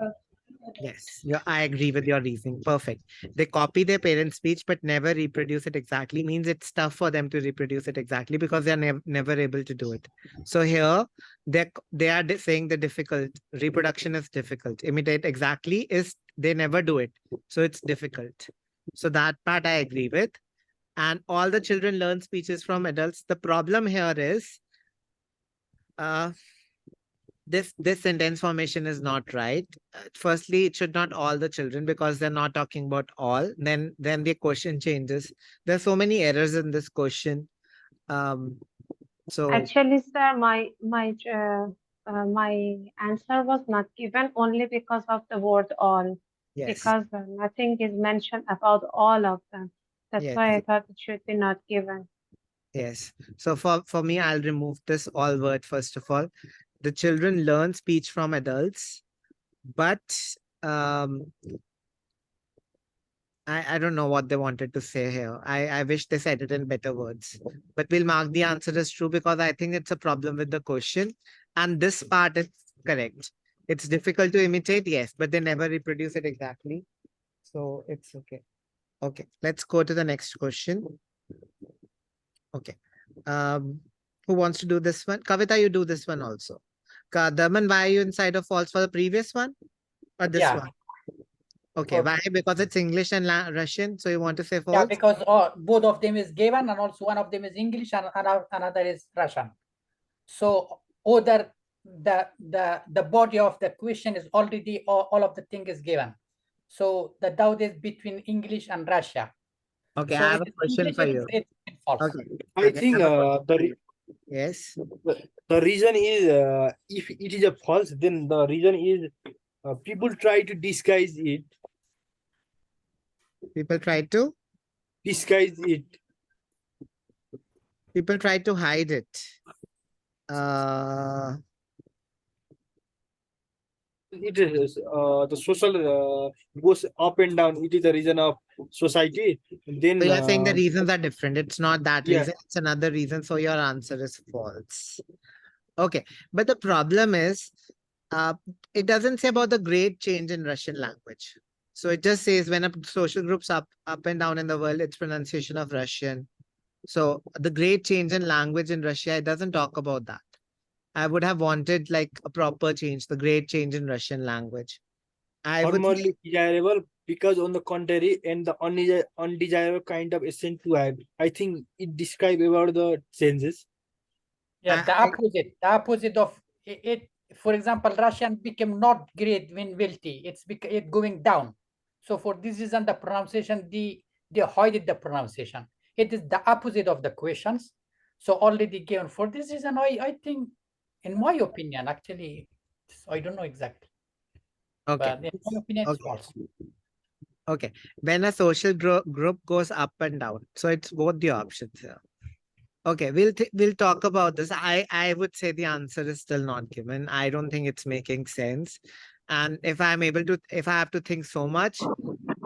Yes. Yeah, I agree with your reasoning. Perfect. They copy their parents' speech but never reproduce it exactly. Means it's tough for them to reproduce it exactly because they're never able to do it. So here they are saying the difficult reproduction is difficult. Imitate exactly is they never do it. So it's difficult. So that part I agree with. And all the children learn speeches from adults. The problem here is this sentence formation is not right. Firstly, it should not all the children because they're not talking about all. Then the question changes. There's so many errors in this question. So Actually, sir, my answer was not given only because of the word all, yes, because nothing is mentioned about all of them. That's yes, why I thought it should be not given. yes. So for me, I'll remove this all word first of all. The children learn speech from adults, but um I don't know what they wanted to say here. I wish they said it in better words. But we'll mark the answer as true because I think it's a problem with the question. And this part is correct. It's difficult to imitate, yes, but they never reproduce it exactly. So it's okay. Okay, let's go to the next question. Okay. Who wants to do this one? Kavita, you do this one also. Daman, why are you inside of false for the previous one? Or this Yeah. one? Okay, why? Because it's English and Russian, so you want to say false? Yeah, because both of them is given and also one of them is English and another is Russian. So other the body of the question is already all of the thing is given. So the doubt is between English and Russia. Okay, So I have it a is question English, for you. it's false. Okay. I think Yes. the reason is if it is a false, then the reason is people try to disguise it. People try to Disguise it. people try to hide it. Uh It is the social goes up and down. It is the reason of society. Then so you're saying the reasons are different. It's not that yeah. reason, it's another reason. So your answer is false. Okay. But the problem is it doesn't say about the great change in Russian language. So it just says when a social group's up and down in the world, its pronunciation of Russian. So the great change in language in Russia, it doesn't talk about that. I would have wanted like a proper change, the great change in Russian language. I would Formerly desirable because on the contrary and the undesirable kind of essence to have. I think it describes about the changes. Yeah, the I- opposite of it. For example, Russian became not great when wealthy. It going down. So for this reason, the pronunciation they hide the pronunciation. It is the opposite of the questions. So already given for this reason, I think, in my opinion, actually, I don't know exactly, okay. but in my opinion, it's Okay. false. Okay. When a social group goes up and down, so it's both the options here. Okay, we'll talk about this. I would say the answer is still not given. I don't think it's making sense. And if I have to think so much,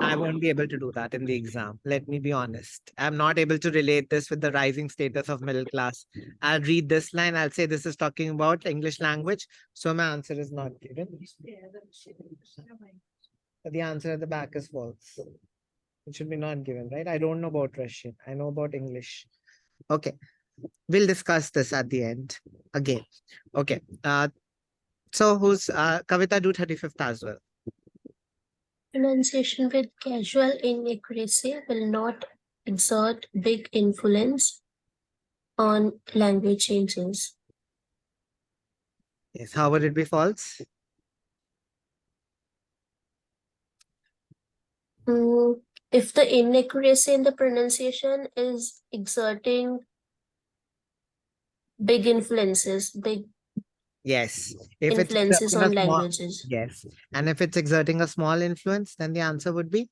I won't be able to do that in the exam. Let me be honest. I'm not able to relate this with the rising status of middle class. I'll read this line. I'll say this is talking about English language. So my answer is not given. The answer at the back is false. It should be not given, right? I don't know about Russian. I know about English. Okay. We'll discuss this at the end again. Okay. So who's Kavita, do 35th as well. Pronunciation with casual inaccuracy will not exert big influence on language changes. Yes. How would it be false? If the inaccuracy in the pronunciation is exerting big Yes. If it's influences exerting a on small, languages. yes. And if it's exerting a small influence, then the answer would be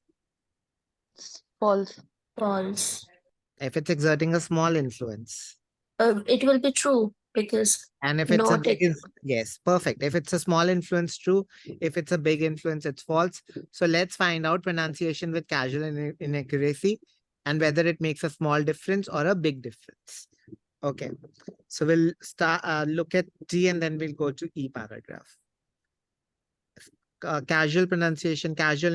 False. False. if it's exerting a small influence. It will be true because And if it's a not big, yes, perfect. If it's a small influence, true. If it's a big influence, it's false. So let's find out pronunciation with casual inaccuracy and whether it makes a small difference or a big difference. Okay. So we'll start look at D and then we'll go to E paragraph. Casual pronunciation, casual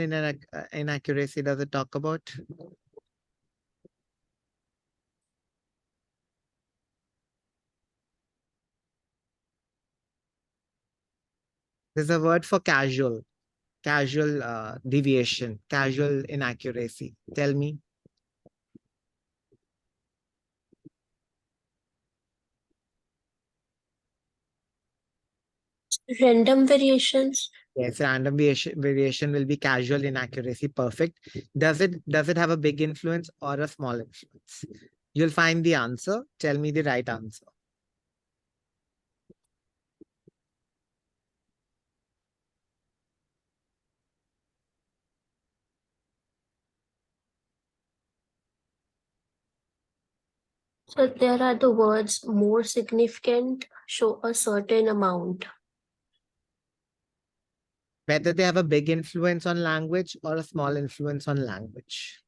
inaccuracy, does it talk about? There's a word for casual deviation, casual inaccuracy. Tell me. random variations. Yes, random variation will be casual inaccuracy. Perfect. Does it have a big influence or a small influence? You'll find the answer. Tell me the right answer. So there are the words more significant show a certain amount. Whether they have a big influence on language or a small influence on language.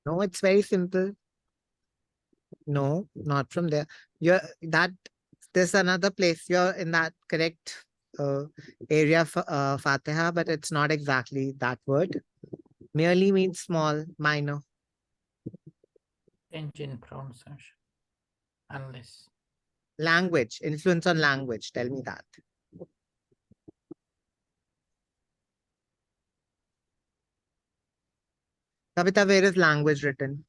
No, it's very simple. No, not from there. You're that there's another place. You're in that correct area for Fatiha, but it's not exactly that word. Merely means small, minor. Engine pronunciation, unless Language, influence on language. Tell me that. Kavita, where is language written?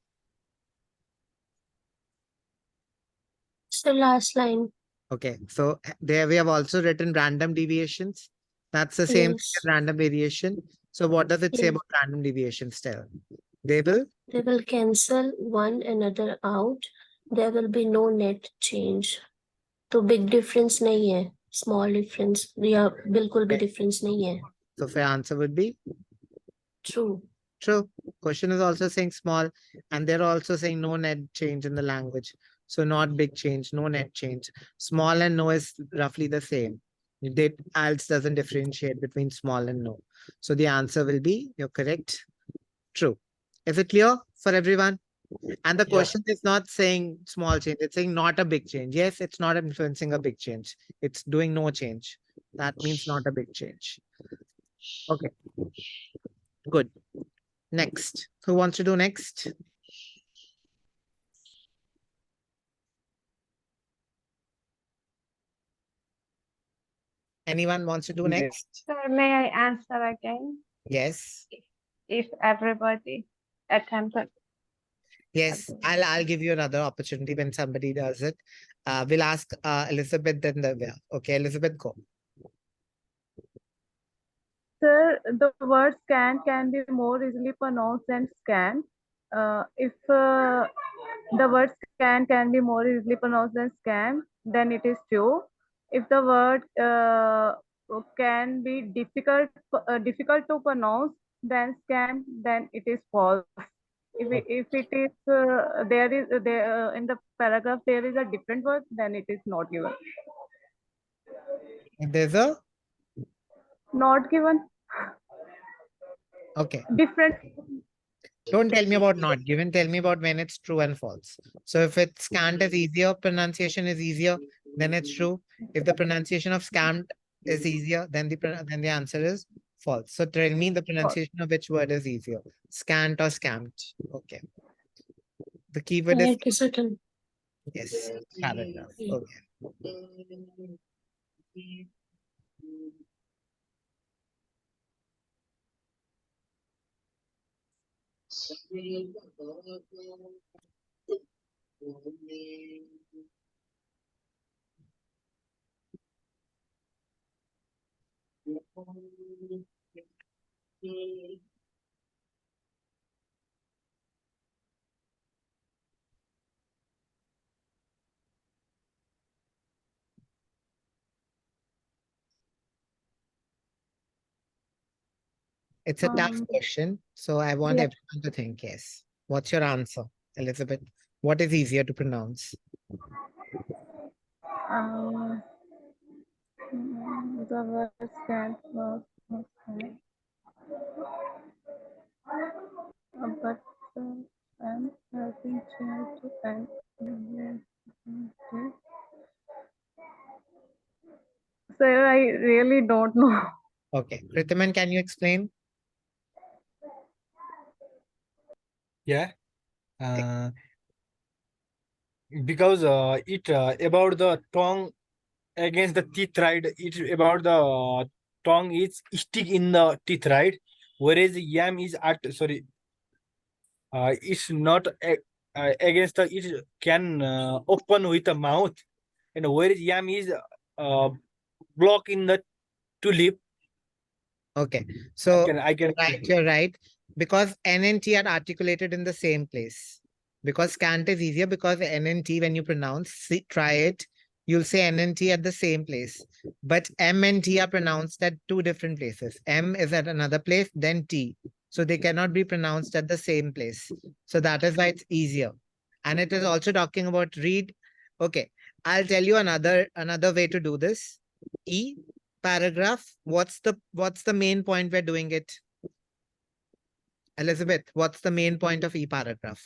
It's the last line. Okay, so there we have also written random deviations. That's the same thing Yes. as random variation. So what does it say Yes. about random deviations still? They will? They will cancel one another out. There will be no net change. तो big difference नहीं है. Small difference या बिल्कुल भी Okay. difference नहीं है. So fair answer would be? True. True. Question is also saying small, and they're also saying no net change in the language. So not big change, no net change. Small and no is roughly the same. IELTS doesn't differentiate between small and no. So the answer will be, you're correct. True. Is it clear for everyone? And the Yeah. question is not saying small change, it's saying not a big change. Yes, it's not influencing a big change. It's doing no change. That means not a big change. Okay. Good. Next. Who wants to do next? Anyone wants to do next? Sir, may I answer again? Yes. If everybody attempted. Yes, I'll give you another opportunity when somebody does it. We'll ask Elizabeth then Divya. Okay, Elizabeth, go. Sir, the word scan can be more easily pronounced than scan. If the word scan can be more easily pronounced than scan, then it is true. If the word can be difficult to pronounce than scan, then it is false. If it is there is there in the paragraph there is a different word, then it is not given. There's a Not given. okay. Different. Don't tell me about not given. Tell me about when it's true and false. So if it's scanned is easier, pronunciation is easier, then it's true. If the pronunciation of scammed is easier, then the answer is false. So tell me the pronunciation of which word is easier, scant or scammed. Okay. The keyword is Certain. yes, paragraph. Okay. It's a tough question, so I want Yes. everyone to think. Yes. What's your answer, Elizabeth? What is easier to pronounce? The word scan was okay. But I'm having changed to and Sir, I really don't know. Okay. Pritiman, can you explain? Yeah. Because it about the tongue against the teeth, right? It's about the tongue is stick in the teeth, right? Whereas yam is at sorry, it's not against the it can open with the mouth, and whereas yam is uh, block in the tulip. Okay. So I can right, you're right. Because N and T are articulated in the same place. Because scant is easier because N and T, when you pronounce, see, try it, you'll say N and T at the same place. But M and T are pronounced at two different places. M is at another place, then T. So they cannot be pronounced at the same place. So that is why it's easier. And it is also talking about read. Okay. I'll tell you another way to do this. E paragraph. What's the main point we're doing it? Elizabeth, what's the main point of E paragraph?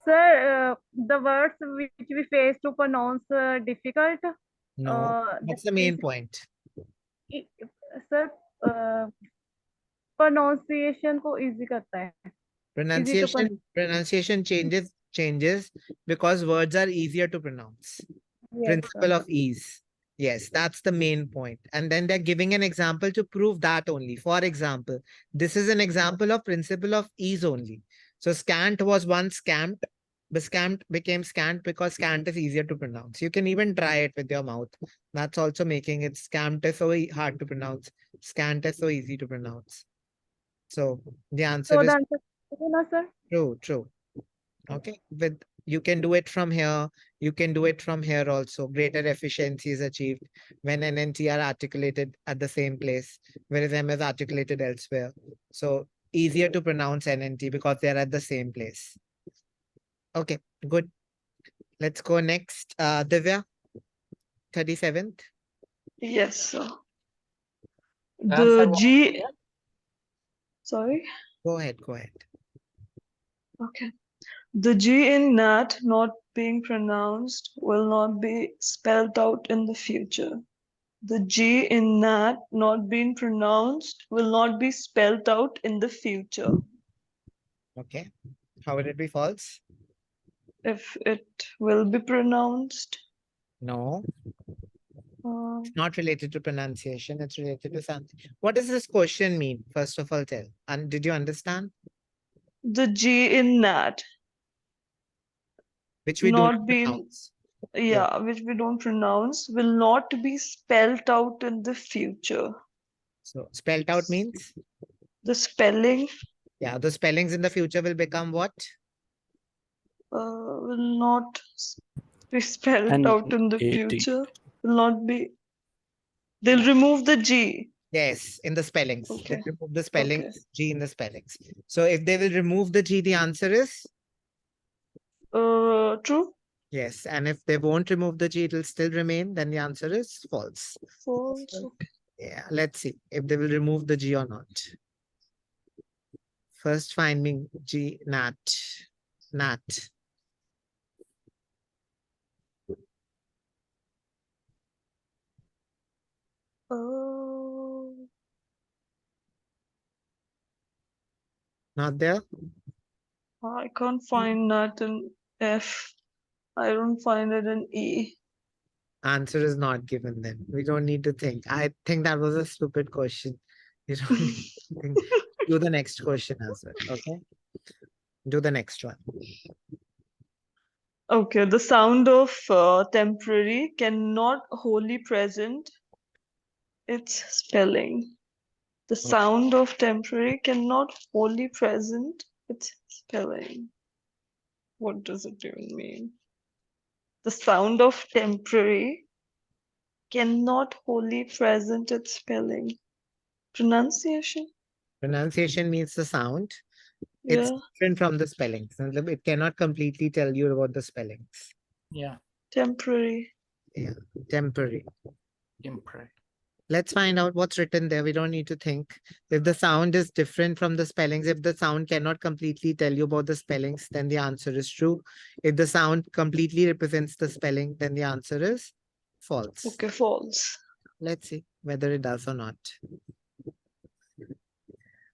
Sir, the words which we face to pronounce difficult. No. What's the main point? Sir, pronunciation को easy करता है. Easy to Pronunciation changes because words are easier to pronounce. Yes, Principle sir. of ease. Yes, that's the main point. And then they're giving an example to prove that only. For example, this is an example of principle of ease only. So scant was once scammed, but scammed became scant because scant is easier to pronounce. You can even try it with your mouth. That's also making it scammed is so hard to pronounce. Scant is so easy to pronounce. So the answer So is the answer is no, sir. true. Okay, with you can do it from here. You can do it from here also. Greater efficiency is achieved when N and T are articulated at the same place, whereas M is articulated elsewhere. So easier to pronounce N and T because they're at the same place. Okay, good. Let's go next. Divya, 37th. Yes, sir. Answer The G. Sorry. Go ahead. Okay. The G in nat not being pronounced will not be spelled out in the future. The G in nat not being pronounced will not be spelled out in the future. Okay. How would it be false? If it will be pronounced. No. It's not related to pronunciation, it's related to something. What does this question mean? First of all, tell. And did you understand? The G in nat Which we do not not being, pronounce. yeah, which we don't pronounce, will not be spelt out in the future. So spelled out means? The spelling Yeah, the spellings in the future will become what? will not be spelled And out in the 80. future. Will not be. They'll remove the G. Yes, in the spellings. They Okay. remove the spellings, G in the spellings. So if they will remove the G, the answer is? True. Yes. And if they won't remove the G, it will still remain, then the answer is false. False. Okay. Yeah, let's see if they will remove the G or not. First finding G nat. Nat. Not there? I can't find that in F. I don't find it in E. Answer is not given then. We don't need to think. I think that was a stupid question. You don't need to think. Do the next question as well. Okay. Do the next one. Okay, the sound of temporary cannot wholly present its spelling. The sound of temporary cannot wholly present its spelling. What does it even mean? The sound of temporary cannot wholly present its spelling. Pronunciation? Pronunciation means the sound. It's Yeah. different from the spellings. And it cannot completely tell you about the spellings. Yeah, Temporary. Yeah. Temporary. temporary. Let's find out what's written there. We don't need to think. If the sound is different from the spellings, if the sound cannot completely tell you about the spellings, then the answer is true. If the sound completely represents the spelling, then the answer is false. Okay, false. Let's see whether it does or not.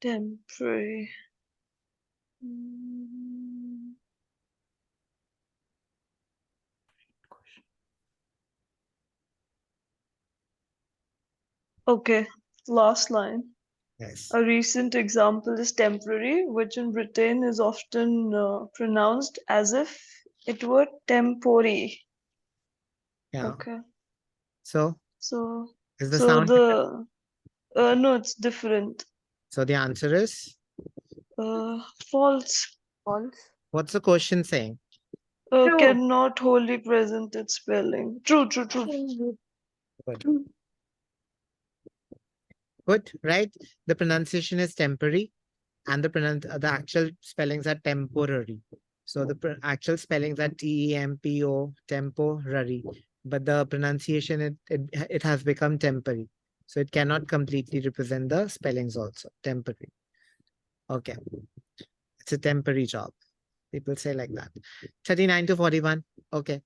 Temporary. Okay, last line. Yes. A recent example is temporary, which in Britain is often pronounced as if it were tempori. Yeah. Okay. So So, is the sound different? no, it's different. So the answer is? False. False. What's the question saying? True. Cannot wholly present its spelling. True, true, true. Good. Good, right? The pronunciation is temporary and the actual spellings are temporary. So the actual spellings are T-E-M-P-O, temporary. But the pronunciation, it has become temporary. So it cannot completely represent the spellings also, temporary. Okay. It's a temporary job. People say like that. 39 to 41. Okay.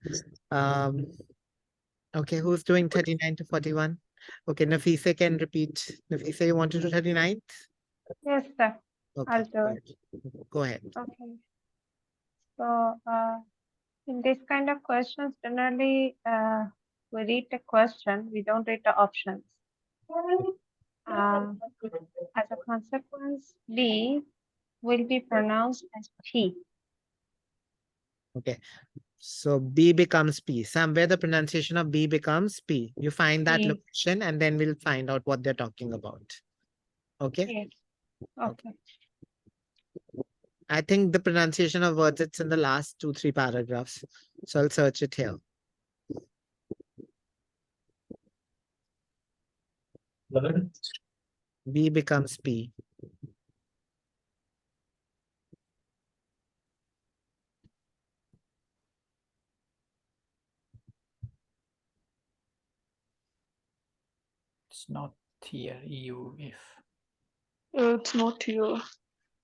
Okay, who's doing 39 to 41? Okay, Nafisa can repeat. Nafisa, you want to do 39th? Yes, sir. Okay, I'll do it. go ahead. Okay. So, in this kind of questions, generally, we read the question, we don't read the options. As a consequence, B will be pronounced as P. Okay, so B becomes P. Somewhere the pronunciation of B becomes P. You find that P. location and then we'll find out what they're talking about. Okay? Yes. Okay. I think the pronunciation of words, it's in the last 2-3 paragraphs. So I'll search it here. B becomes P. It's not here, EUF. It's not here.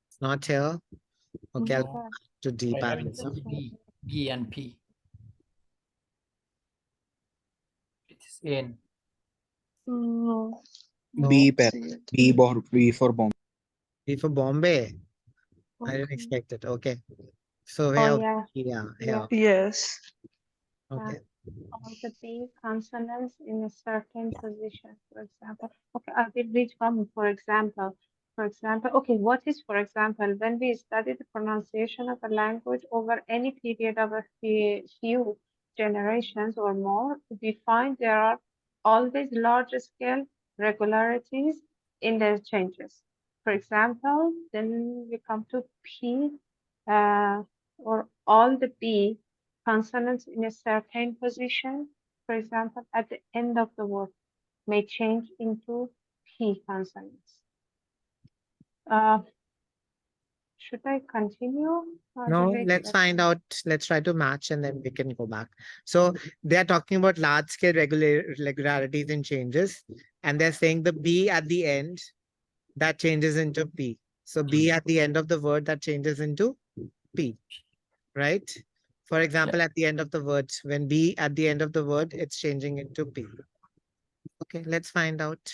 It's not here. Okay, I'll No. go to D I have it paragraph. B and P. It is N. No. B See pair. it. B for bomb. B for Bombay. I didn't Okay. expect it. Okay. So Oh, here, yeah. yeah, here. Yes. Okay. All the B consonants in a certain position, for example. Okay, I will read one, for example. For example, okay, what is, for example, when we study the pronunciation of a language over any period of a few generations or more, we find there are always large scale regularities in their changes. For example, then we come to P, or all the B consonants in a certain position, for example, at the end of the word, may change into P consonants. Should I continue? Or No, do we let's get find them? out. Let's try to match and then we can go back. So they are talking about large scale regularities and changes. And they're saying the B at the end that changes into P. So B at the end of the word that changes into P, right? For example, at the end of the word, when B at the end of the word, it's changing into P. Okay, let's find out.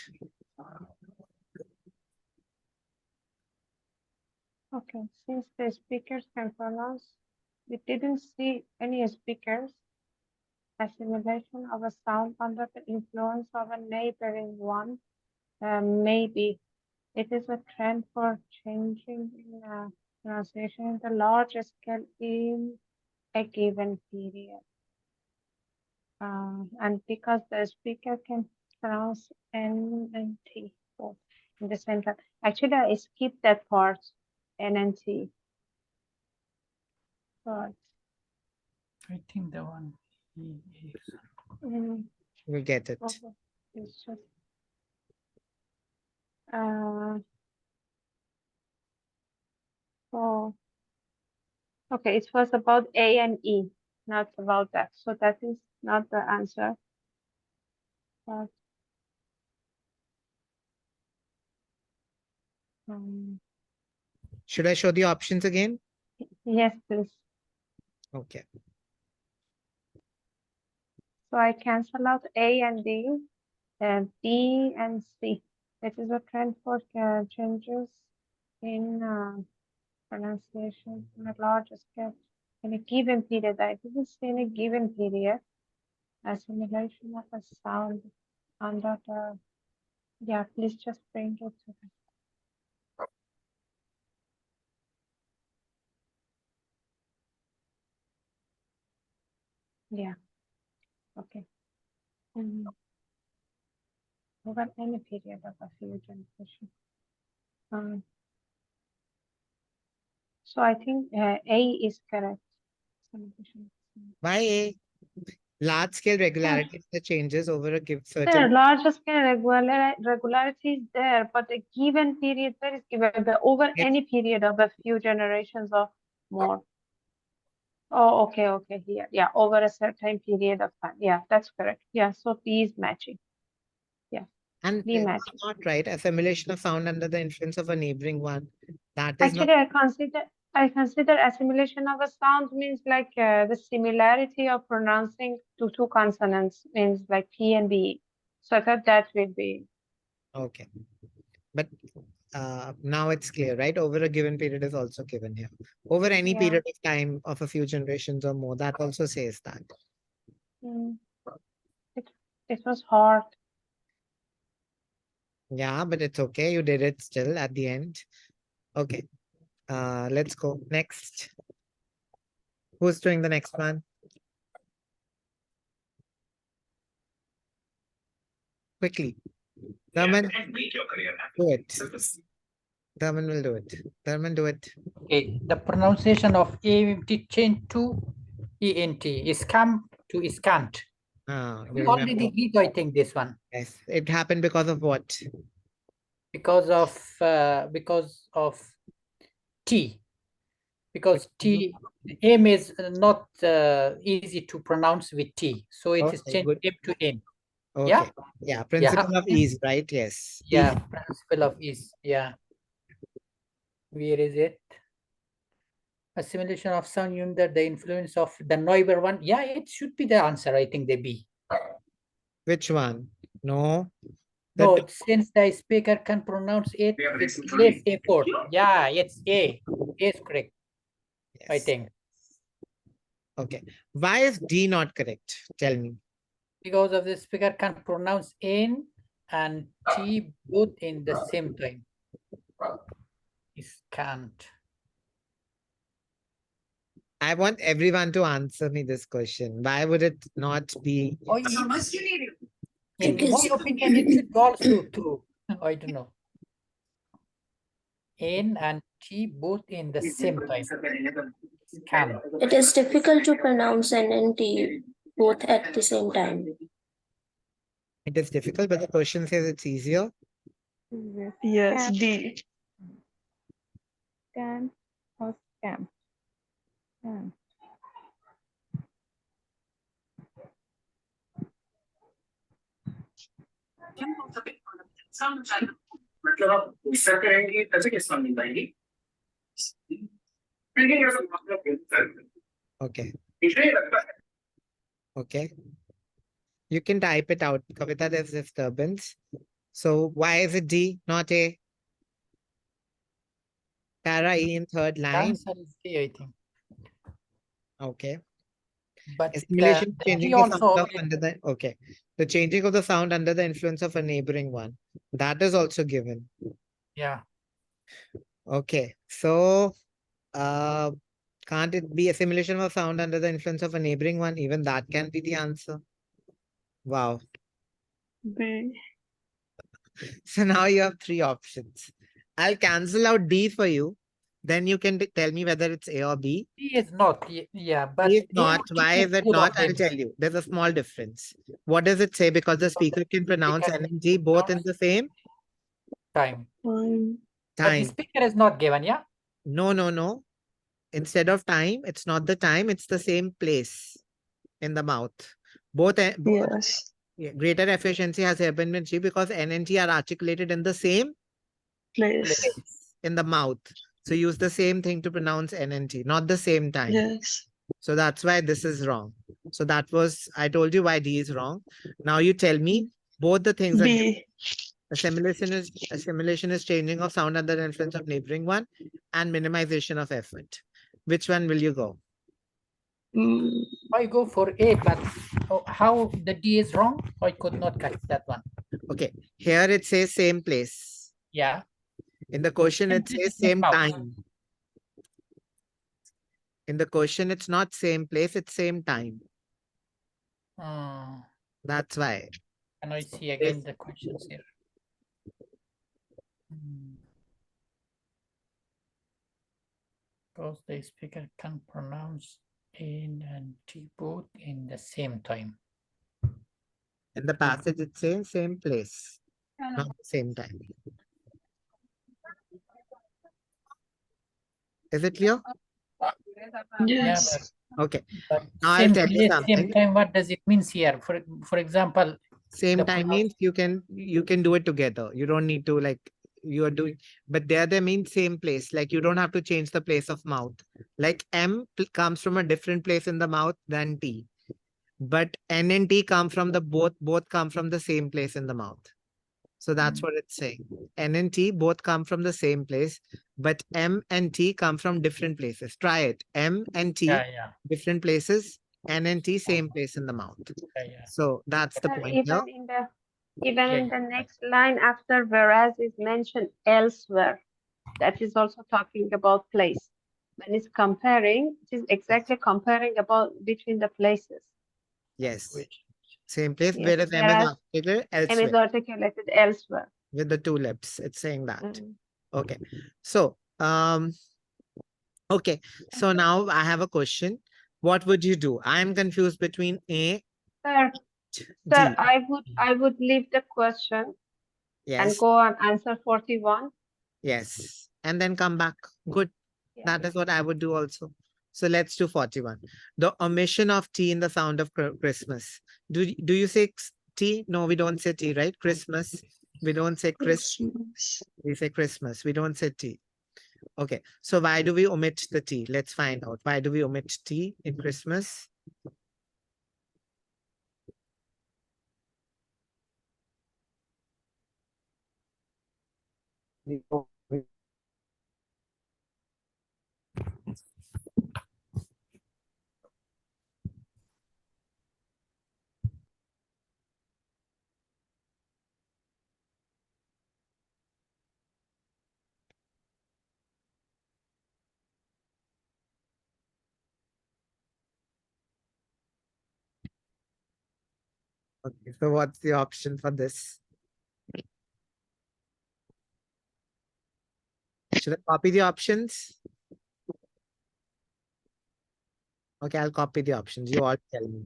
Okay, since the speakers can pronounce, we didn't see any speakers. Assimilation of a sound under the influence of a neighboring one. Maybe it is a trend for changing in pronunciation in the large scale in a given period. And because the speaker can pronounce N and T both in the same time. Actually, I skipped that part, N and T. But I think the one he is. We'll get it. okay, it's just oh, okay. It was about A and E, not about that. So that is not the answer. But Should I show the options again? yes, please. Okay. So I cancel out A and D, and B and C. It is a trend for changes in pronunciation on a large scale in a given period. I didn't say in a given period. Assimilation of a sound under the, yeah, please just bring it to the. Yeah, okay. Over any period of a few generations. So I think A is correct. Why A? Large scale regularity the changes over a given There are certain. large scale regularities there, but a given period that is given over any period of a few generations or more. Oh, okay, okay, here, yeah, over a certain period of time. Yeah, that's correct. Yeah, so B is matching. Yeah, And B it's matching. not right. Assimilation of sound under the influence of a neighboring one. That is not. Actually, I consider assimilation of a sound means like the similarity of pronouncing two consonants means like P and B. So I thought that would be Okay. But now it's clear, right? Over a given period is also given here. Over any Yeah. period of time of a few generations or more, that also says that. It was hard. Yeah, but it's okay. You did it still at the end. Okay. Let's go next. Who's doing the next one? Quickly. Therman, do it. Therman will do it. Therman, do it. Okay, the pronunciation of AMT change to ENT is come to is can't. You Already remember. read, I think, this one. Yes. It happened because of what? Because of T. Because T M is not easy to pronounce with T, so it is Okay, changed good. M to N. Okay. Yeah. Yeah. Principle of ease, right? Yes. Yeah. Ease. Principle of ease. Yeah. Where is it? Assimilation of sound under the influence of the neighbor one. Yeah, it should be the answer. I think the B. Which one? No. No, since the speaker can pronounce it with less effort. Yeah, it's A. A is correct. Yes. I think. Okay. Why is D not correct? Tell me. Because of the speaker can pronounce N and T both in the same time. Is can't. I want everyone to answer me this question. Why would it not be? Oh, in my Because- opinion, it should go also true. I don't know. N and T both in the same time. Can. It is difficult to pronounce N and T both at the same time. It is difficult, but the question says it's easier. Yes, Can, D. can or scam. Can. मतलब आप गुस्सा करेंगी तभी किस नहीं पाएंगी Okay. Okay. You can type it out. Kavita, there's disturbance. So why is it D, not A? Tara, E in third line. Answer is D, I think. Okay. But Assimilation the changing D the sound also of under the okay. The changing of the sound under the influence of a neighboring one. That is also given. yeah. Okay. So can't it be assimilation of sound under the influence of a neighboring one? Even that can be the answer. Wow. B. So now you have three options. I'll cancel out D for you. Then you can tell me whether it's A or B. D is not. Yeah, but If A not, and T why is it both not? of I'll them. tell you. There's a small difference. What does it say? Because the speaker can pronounce N and G both in the same time. Time. But the time. speaker is not given, yeah? No, no, no. Instead of time, it's not the time, it's the same place in the mouth. Both, Yes. greater efficiency has happened with G because N and T are articulated in the same Place. in the mouth. So use the same thing to pronounce N and T, not the same time. Yes. So that's why this is wrong. So that was, I told you why D is wrong. Now you tell me both the things are B. assimilation is changing of sound under the influence of neighboring one and minimization of effort. Which one will you go? I go for A, but how the D is wrong? I could not catch that one. Okay, here it says same place. Yeah. In the question, it says same mouth. time. In the question, it's not same place, it's same time. That's why. Can I see again the questions here? Because the speaker can pronounce N and T both in the same time. In the passage, it says same place, not the same time. Is it clear? Yes. Okay. But Now I'll same tell you place, something. same time, what does it mean here? For example, Same time means you can do it together. You don't need to like you are doing, but there means same place. Like you don't have to change the place of mouth. Like M comes from a different place in the mouth than T. But N and T come from the both come from the same place in the mouth. So that's what it's saying. N and T both come from the same place, but M and T come from different places. Try it. M and T, different places. N and T, same place in the mouth. So that's the point Even here. in the next line after whereas is mentioned elsewhere. That is also talking about place. When it's comparing, it is exactly comparing about between the places. Yes. Same place, Yes, whereas M is articulated M is elsewhere. articulated elsewhere. With the two lips, it's saying that. Okay. So, okay. So now I have a question. What would you do? I'm confused between A, Sir, D. I would leave the question and Yes. go on answer 41. Yes. And then come back. Good. That is what I would do also. So let's do 41. The omission of T in the sound of Christmas. Do you say T? No, we don't say T, right? Christmas. We don't say Christmas. We say Christmas. We don't say T. Okay. So why do we omit the T? Let's find out. Why do we omit T in Christmas? Okay, so what's the option for this? Should I copy the options? Okay, I'll copy the options. You all tell me.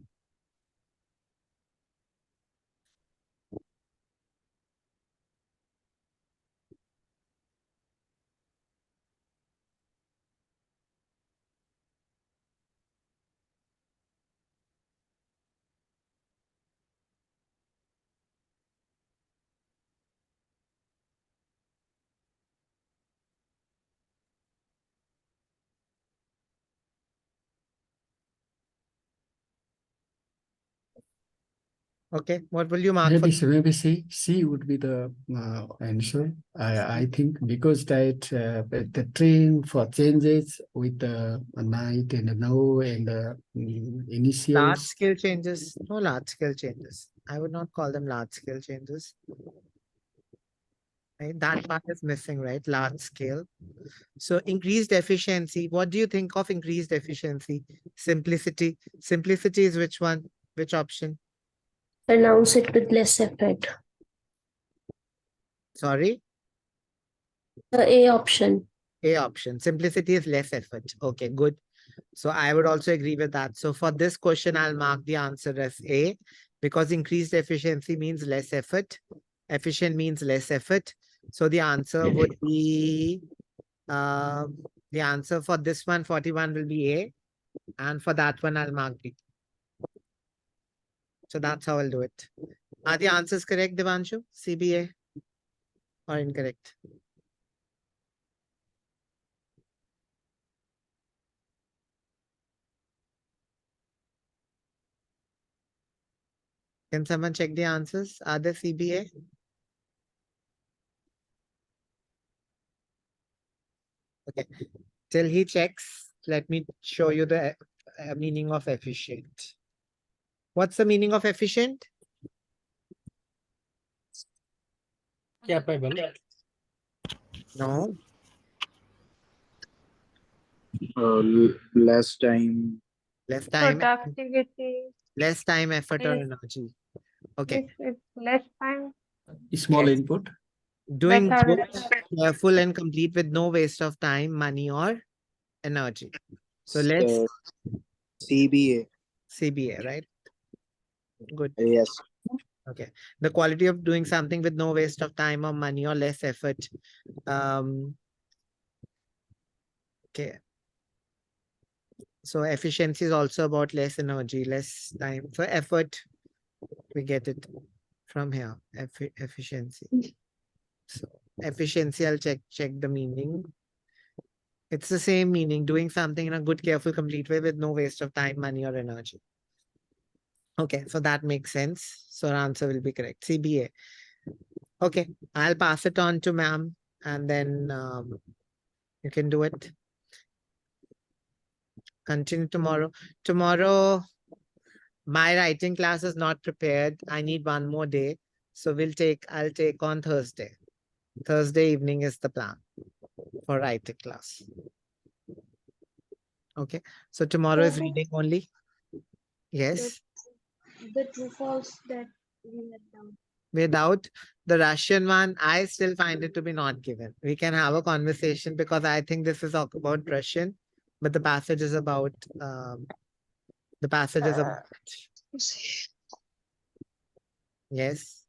Okay, what will you mark for? Maybe C would be the answer. I think because the train for changes with the night and now and Large initials. scale changes? No large scale changes. I would not call them large scale changes. Right? That part is missing, right? Large scale. So increased efficiency. What do you think of increased efficiency? Simplicity. Simplicity is which one? Which option? Pronounce it with less effort. Sorry? The A option. A option. Simplicity is less effort. Okay, good. So I would also agree with that. So for this question, I'll mark the answer as A because increased efficiency means less effort. Efficient means less effort. So the answer would be, the answer for this one, 41 will be A. And for that one, I'll mark B. So that's how I'll do it. Are the answers correct, Devanshu? CBA or incorrect? Can someone check the answers? Are they CBA? Okay. Till he checks, let me show you the meaning of efficient. What's the meaning of efficient? Capable. No. Less time. Less time. Productivity. Less time, effort, or Yes. energy. Okay. It's less time. Small Yes. input. Doing Better good, careful, and complete with no waste of time, money, or energy. So let's CBA. CBA, right? Good. Yes. Okay. The quality of doing something with no waste of time or money or less effort. Okay. So efficiency is also about less energy, less time. So effort, we get it from here. Efficiency. So efficiency, I'll check the meaning. It's the same meaning, doing something in a good, careful, complete way with no waste of time, money, or energy. Okay, so that makes sense. So our answer will be correct. CBA. Okay, I'll pass it on to ma'am and then you can do it. Continue tomorrow. Tomorrow, my writing class is not prepared. I need one more day. So I'll take on Thursday. Thursday evening is the plan for writing class. Okay, so tomorrow is reading only. Yes. The true false that we had done. Without the Russian one, I still find it to be not given. We can have a conversation because I think this is about Russian, but the passage is about yes.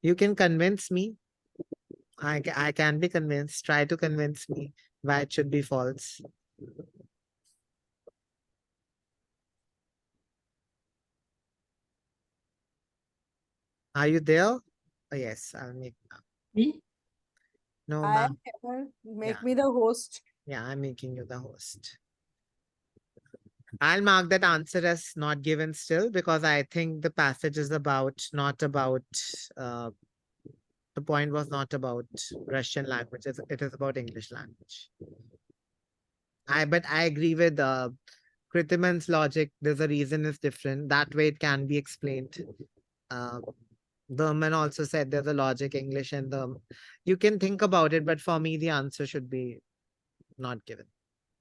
You can convince me. I can be convinced. Try to convince me why it should be false. Are you there? Oh, yes, I'll make Me? no, I ma'am. am here. Make Yeah. me the host. Yeah, I'm making you the host. I'll mark that answer as not given still because I think the passage is not about, the point was not about Russian language. It is about English language. But I agree with Kritiman's logic. There's a reason is different. That way it can be explained. Berman also said there's a logic English and you can think about it, but for me the answer should be not given.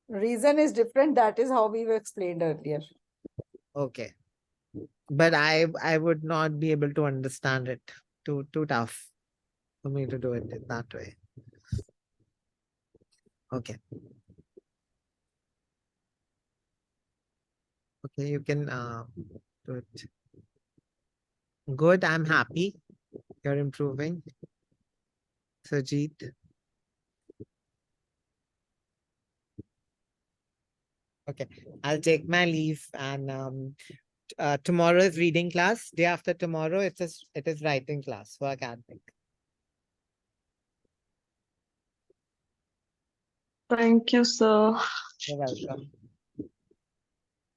Reason is different. That is how we were explained earlier. Okay. But I would not be able to understand it. Too tough for me to do it in that way. Okay. Okay, you can do it. Good, I'm happy. You're improving. Sajid. Okay, I'll take my leave, and tomorrow is reading class. Day after tomorrow, it is writing class for academic. Thank you, sir. You're welcome.